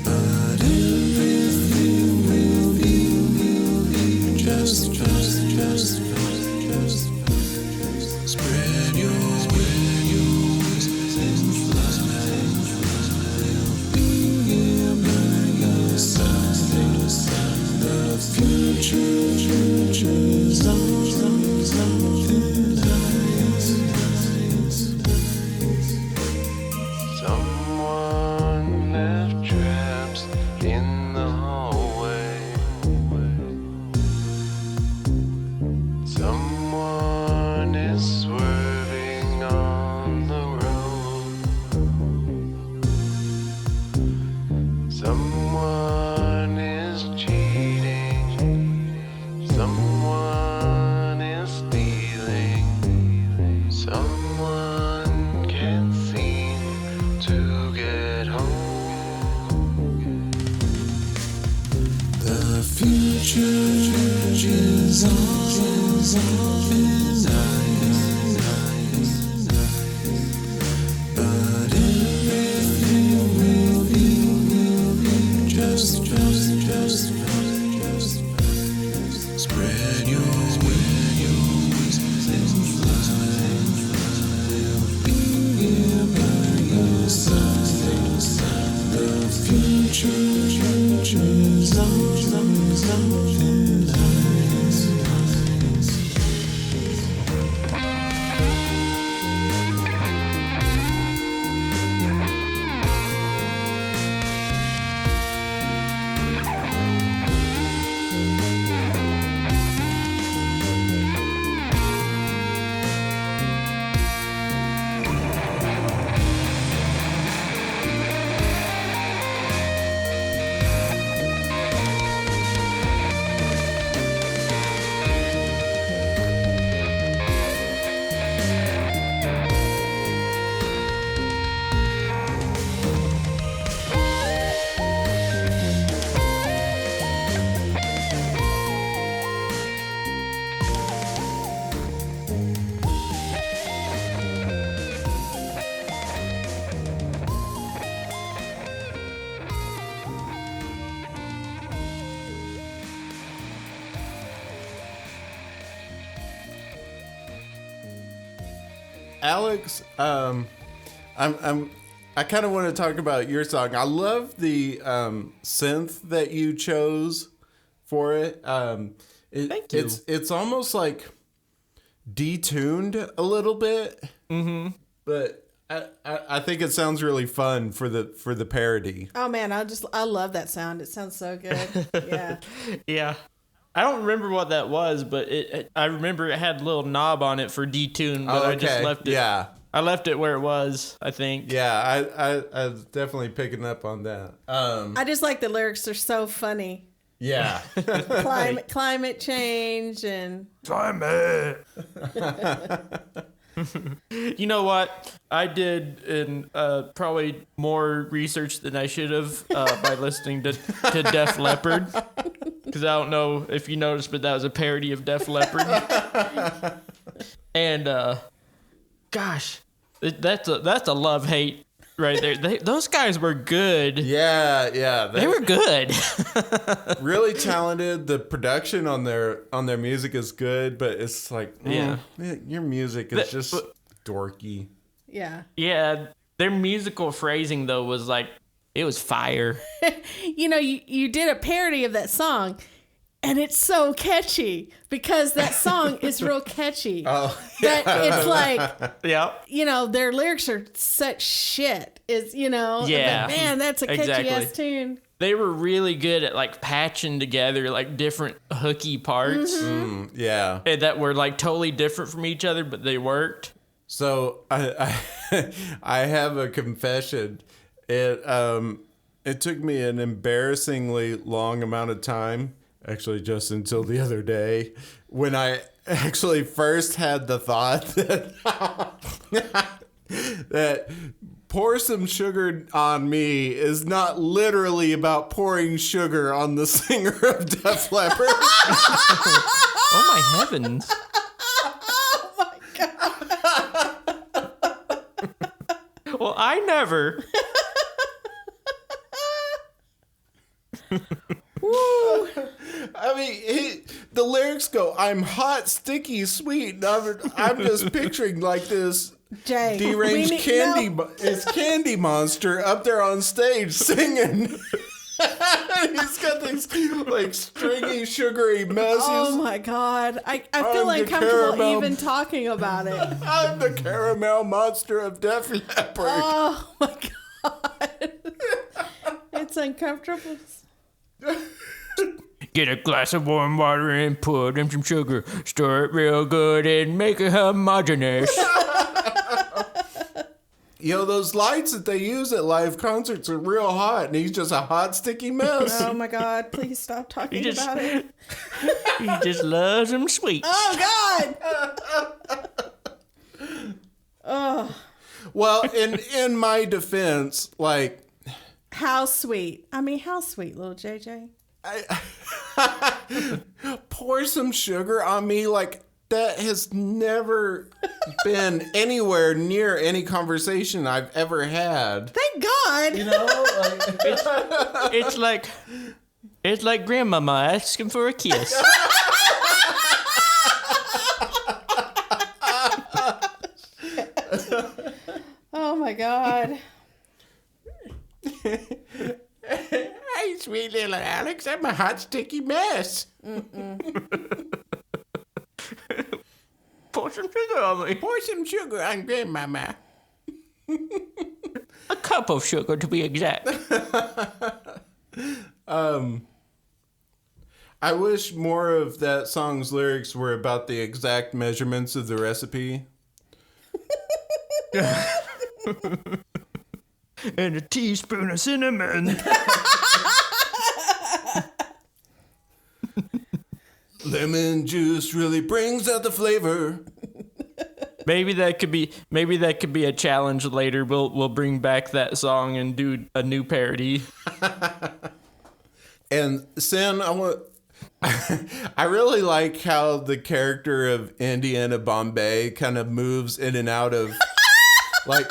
but everything will be just spread your wings and fly. Be here by your side. The future is something nice. Alex, I kind of want to talk about your song. I love the synth that you chose for it. Thank you. It's almost like detuned a little bit, but I think it sounds really fun for the parody. Oh man, I love that sound. It sounds so good. Yeah. Yeah. I don't remember what that was, but I remember it had a little knob on it for detune, but I just left it. Yeah. I left it where it was, I think. Yeah, I was definitely picking up on that. I just like the lyrics. They're so funny. Yeah. Climate change and Climate. You know what? I did probably more research than I should have by listening to Def Leppard. Because I don't know if you noticed, but that was a parody of Def Leppard. And, gosh, that's a love-hate right there. Those guys were good. Yeah. They were good. Really talented. The production on their music is good, but it's like, your music is just dorky. yeah. Yeah, their musical phrasing, though, was like, it was fire. You know, you did a parody of that song, and it's so catchy because that song is real catchy. Oh, But it's like, Yeah. you know, their lyrics are such shit. Is Yeah. but man, that's a catchy Exactly. ass tune. They were really good at like patching together like different hooky parts yeah. that were like totally different from each other, but they worked. So I have a confession. It took me an embarrassingly long amount of time, actually just until the other day, when I actually first had the thought that pour some sugar on me is not literally about pouring sugar on the singer of Def Leppard. Oh my heavens. Oh my god. Well, I never. Woo. I mean, the lyrics go, "I'm hot, sticky, sweet." And I'm just picturing like this Jay, deranged candy monster up there on stage singing. He's got these like stringy, sugary messes. Oh my god. I feel I'm the uncomfortable caramel- even talking about it. I'm the caramel monster of Def Leppard. Oh my god. It's uncomfortable. Get a glass of warm water and put in some sugar. Stir it real good and make it homogeneous. You know, those lights that they use at live concerts are real hot, and he's just a hot, sticky mess. Oh my god, please stop talking about it. He just loves them sweet. Oh god. Oh, Well, in my defense, like, how sweet. I mean, how sweet, little JJ. pour some sugar on me, like, that has never been anywhere near any conversation I've ever had. Thank God. You know, like, It's like grandmama asking for a kiss. Oh my God. sweet little Alex. I'm a hot, sticky mess. Pour some sugar on me. Pour some sugar on Grandmama. A cup of sugar, to be exact. I wish more of that song's lyrics were about the exact measurements of the recipe. And a teaspoon of cinnamon. Lemon juice really brings out the flavor. Maybe that could be a challenge later. We'll bring back that song and do a new parody. And Sin, I really like how the character of Indiana Bombay kind of moves in and out of like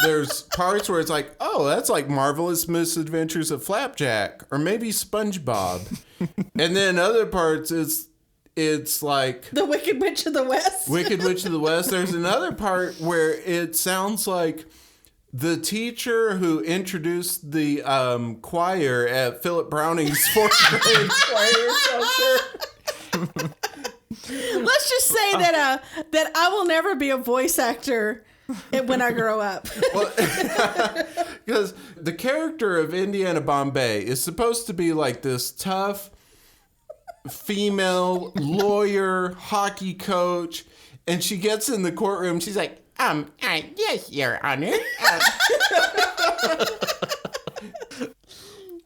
there's parts where it's like, oh, that's like Marvelous Misadventures of Flapjack or maybe SpongeBob. And then other parts it's like The Wicked Witch of the West. Wicked Witch of the West. There's another part where it sounds like the teacher who introduced the choir at Philip Browning's 4th grade choir concert. Let's just say that I will never be a voice actor when I grow up. Because the character of Indiana Bombay is supposed to be like this tough female lawyer, hockey coach, and she gets in the courtroom. She's like, Yes, Your Honor.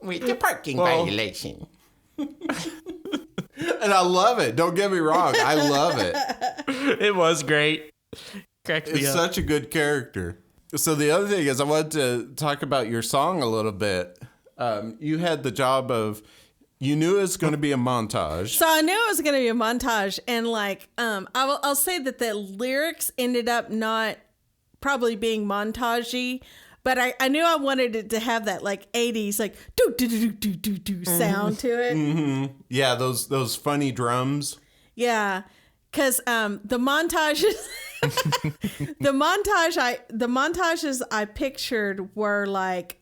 With the parking violation. and I love it. Don't get me wrong. I love it. It was great. Cracked me It's up. such a good character. So the other thing is I wanted to talk about your song a little bit. You had the job of, you knew it was going to be a montage. So I knew it was going to be a montage, and like, I'll say that the lyrics ended up not probably being montagey, but I knew I wanted it to have that like 80s like do do do do do do sound to it. Mm-hmm. Yeah, those funny drums. Yeah, because the montages, the montages I pictured were like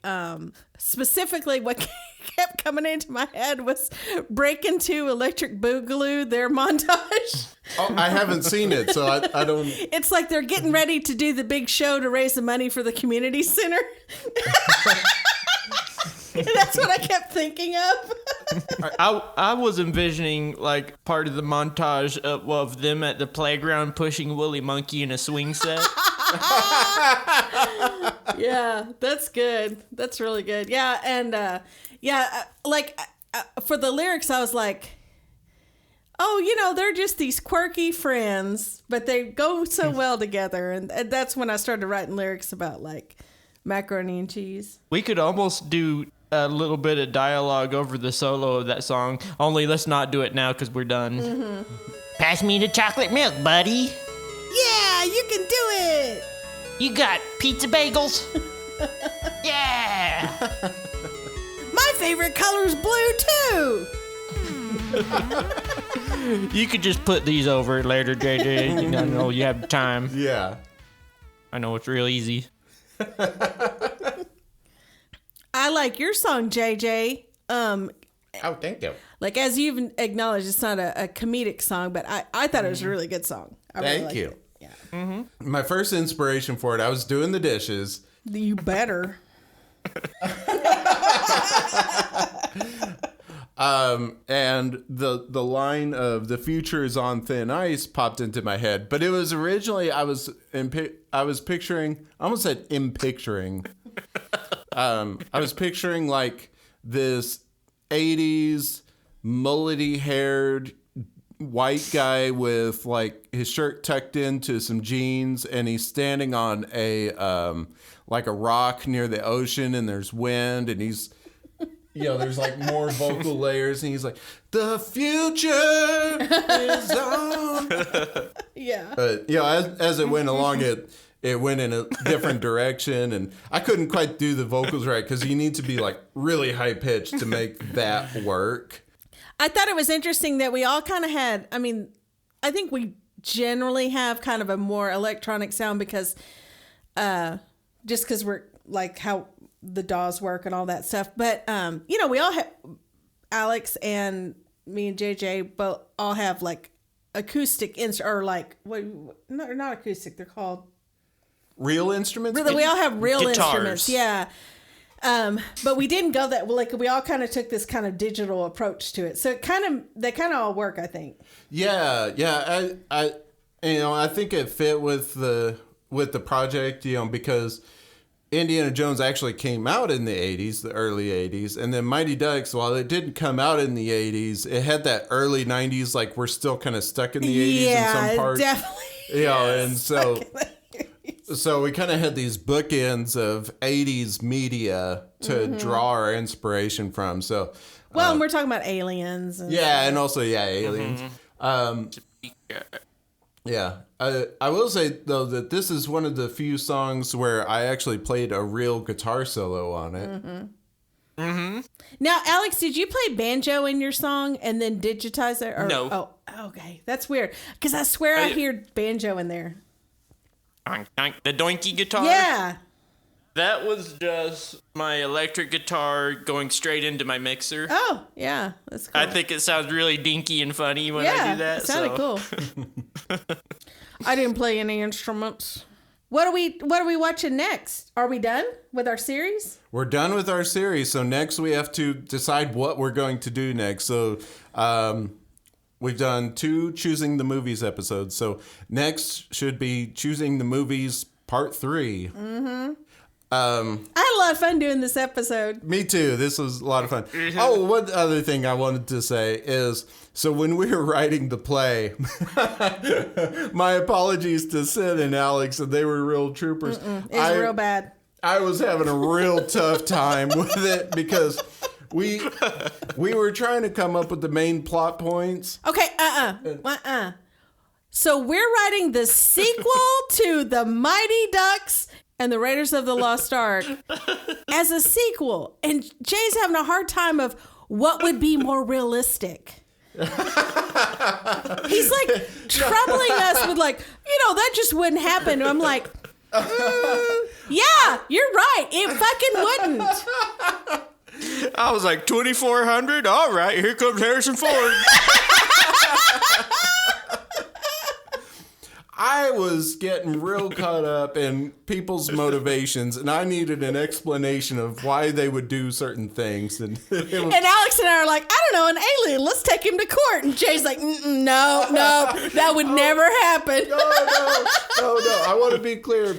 specifically what kept coming into my head was Breaking 2 Electric Boogaloo, their montage. Oh, I haven't seen it, so I don't. It's like they're getting ready to do the big show to raise the money for the community center. That's what I kept thinking of. I was envisioning like part of the montage of them at the playground pushing Woolly Monkey in a swing set. Yeah, that's good. That's really good. Yeah, and for the lyrics, I was like, oh, they're just these quirky friends, but they go so well together. And that's when I started writing lyrics about like macaroni and cheese. We could almost do a little bit of dialogue over the solo of that song. Only let's not do it now because we're done. Mm-hmm. Pass me the chocolate milk, buddy. Yeah, you can do it. You got pizza bagels? Yeah. My favorite color's blue too. You could just put these over later, JJ. I know you have time. Yeah. I know it's real easy. I like your song, JJ. Oh, thank you. Like, as you've acknowledged, it's not a comedic song, but I thought it was a really good song. I really Thank liked you. it. Yeah. Mm-hmm. My first inspiration for it, I was doing the dishes. You better. And the line of "the future is on thin ice" popped into my head, but it was originally I was picturing. I almost said picturing. I was picturing like this 80s mullety haired white guy with like his shirt tucked into some jeans, and he's standing on a like a rock near the ocean, and there's wind, and he's there's like more vocal layers, and he's like, "The future is on." Yeah. But as it went along, it went in a different direction, and I couldn't quite do the vocals right because you need to be like really high pitched to make that work. I thought it was interesting that we all kind of had, I think we generally have kind of a more electronic sound because, just because we're like how the DAWs work and all that stuff. But we all have, Alex and me and JJ both all have like acoustic or like not acoustic. They're called real instruments. We all have real Guitars. instruments. Yeah. But we didn't go that like we all kind of took this kind of digital approach to it. So they kind of all work, I think. Yeah. I think it fit with the project, because Indiana Jones actually came out in the 80s, the early 80s, and then Mighty Ducks, while it didn't come out in the 80s, it had that early 90s, like we're still kind of stuck in the 80s in some parts. Definitely. And so we kind of had these bookends of 80s media to draw our inspiration from. So, and we're talking about aliens. And and also aliens. Yeah. I will say, though, that this is one of the few songs where I actually played a real guitar solo on it. Now, Alex, did you play banjo in your song and then digitize it? No. Oh, okay. That's weird. Because I swear I hear banjo in there. The doinky guitar? Yeah. That was just my electric guitar going straight into my mixer. Oh, yeah. That's cool. I think it sounds really dinky and funny when I do that. It sounded cool. I didn't play any instruments. What are we watching next? Are we done with our series? We're done with our series. So next we have to decide what we're going to do next. So we've done 2 Choosing the Movies episodes. So next should be Choosing the Movies Part 3. Mm-hmm. I had a lot of fun doing this episode. Me too. This was a lot of fun. Oh, one other thing I wanted to say is, so when we were writing the play, my apologies to Sid and Alex, and they were real troopers. It's real bad. I was having a real tough time with it because we were trying to come up with the main plot points. Okay, So we're writing the sequel to The Mighty Ducks and the Raiders of the Lost Ark as a sequel. And Jay's having a hard time of what would be more realistic. He's like troubling us with like, that just wouldn't happen. And I'm like, yeah, you're right. It fucking wouldn't. I was like, 2,400? All right, here comes Harrison Ford. I was getting real caught up in people's motivations, and I needed an explanation of why they would do certain things. And Alex and I are like, I don't know, an alien. Let's take him to court. And Jay's like, no, that would never happen. No. I want to be clear.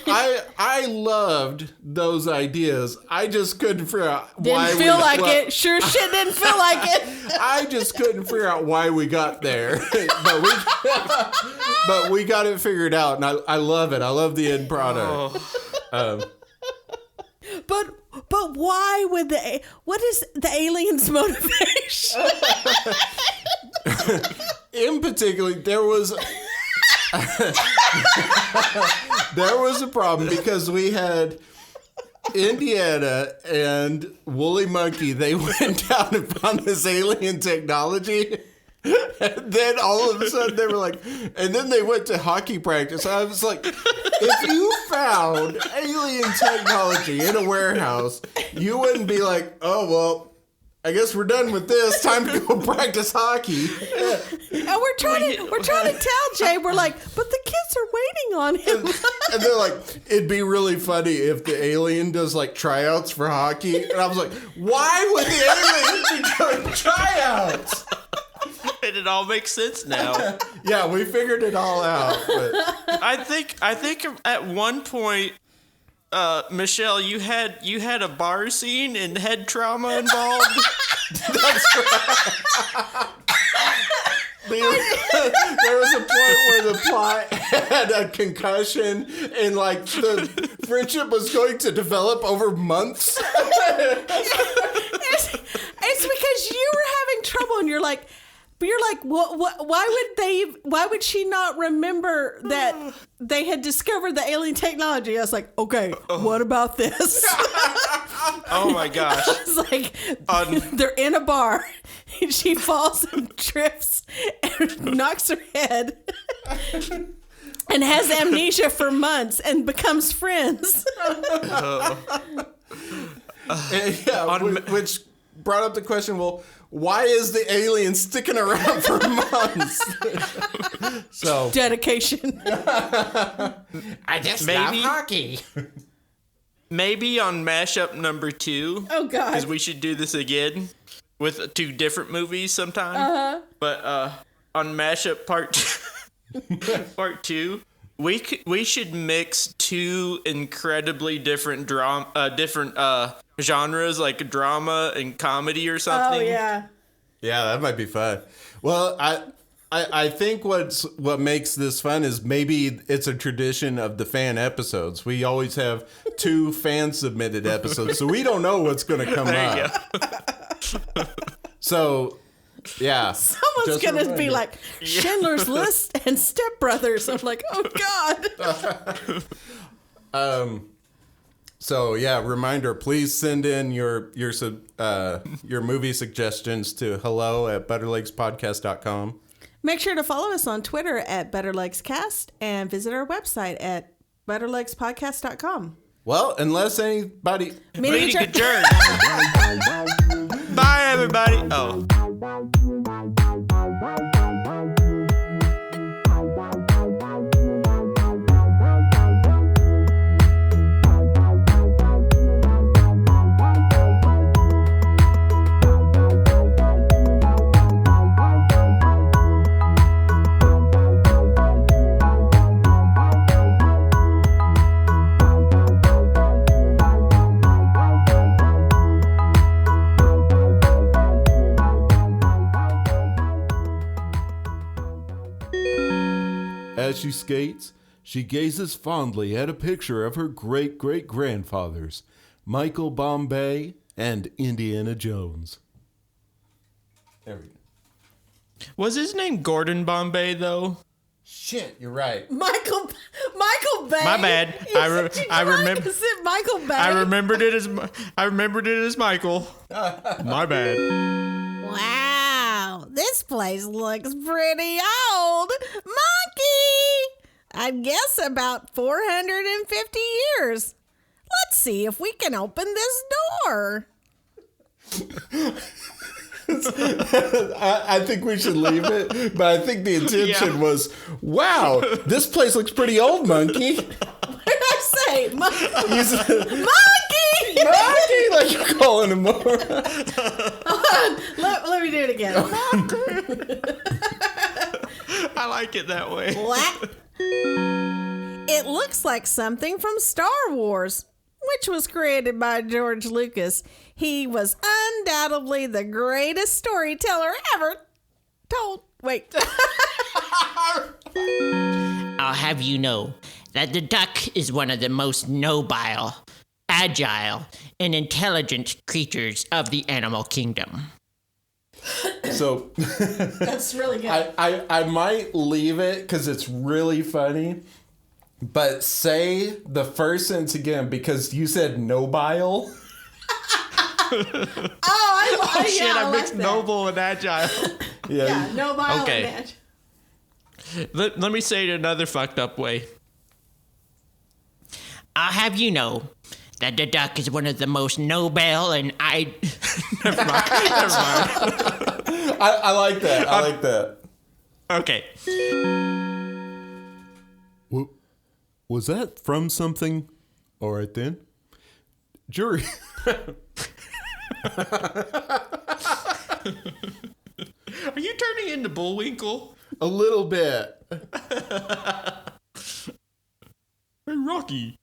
I loved those ideas. I just couldn't figure out why. Didn't feel like it. Sure shit didn't feel like it. I just couldn't figure out why we got there. But we got it figured out, and I love it. I love the end product. But why would what is the alien's motivation? In particular, there was a problem because we had Indiana and Woolly Monkey. They went down and found this alien technology. And then all of a sudden they were like, and then they went to hockey practice. I was like, if you found alien technology in a warehouse, you wouldn't be like, oh, well, I guess we're done with this. Time to go practice hockey. And we're trying to tell Jay, we're like, but the kids are waiting on him. And they're like, it'd be really funny if the alien does like tryouts for hockey. And I was like, why would the alien be doing tryouts? And it all makes sense now. Yeah, we figured it all out. But I think at one point, Michelle, you had a bar scene and head trauma involved. That's right. There was a point where the plot had a concussion and like the friendship was going to develop over months. It's because you were having trouble and you're like, why would she not remember that they had discovered the alien technology? I was like, okay, what about this? Oh my gosh. It's like, they're in a bar. And she falls and trips and knocks her head and has amnesia for months and becomes friends. which brought up the question, well, why is the alien sticking around for months? So Dedication. I just Maybe. love hockey. Maybe on mashup number 2. Oh, God. Because we should do this again with 2 different movies sometime. But on mashup part 2, we should mix 2 incredibly different genres, like drama and comedy or something. Oh, yeah. yeah, that might be fun. Well, I think what makes this fun is maybe it's a tradition of the fan episodes. We always have 2 fan submitted episodes, so we don't know what's going to come There you up. So, yeah. Someone's Just going to remember. be like, Schindler's List and Step Brothers. I'm like, oh, God. So yeah, reminder, please send in your movie suggestions to hello@butterlegspodcast.com. Make sure to follow us on Twitter at ButterlegsCast and visit our website at butterlegspodcast.com. Well, unless anybody... Meeting adjourned. Bye, everybody. Oh. As she skates, she gazes fondly at a picture of her great-great-grandfathers, Michael Bombay and Indiana Jones. There we go. Was his name Gordon Bombay, though? Shit, you're right. Michael Bay. My bad. I remember. Is it Michael Bay? I remembered it as Michael. My bad. Wow, this place looks pretty old. Monkey! I'd guess about 450 years. Let's see if we can open this door. I think we should leave it, but I think the intention was, wow, this place looks pretty old, Monkey. What did I say? Monkey! Monkey, like you're calling him more. Hold on. Let me do it again. I like it that way. What? It looks like something from Star Wars, which was created by George Lucas. He was undoubtedly the greatest storyteller ever told. Wait. I'll have you know that the duck is one of the most nobile, agile, and intelligent creatures of the animal kingdom. So That's really good. I might leave it because it's really funny, but say the first sentence again because you said nobile. Oh, Shit, yeah, I mixed like that. noble and agile. Yeah, no violent Okay. match. Let me say it another fucked up way. I'll have you know that the duck is one of the most noble and Never mind. I like that. I like that. Okay. Was that from something? All right then. Jury. Are you turning into Bullwinkle? A little bit. Hey, Rocky.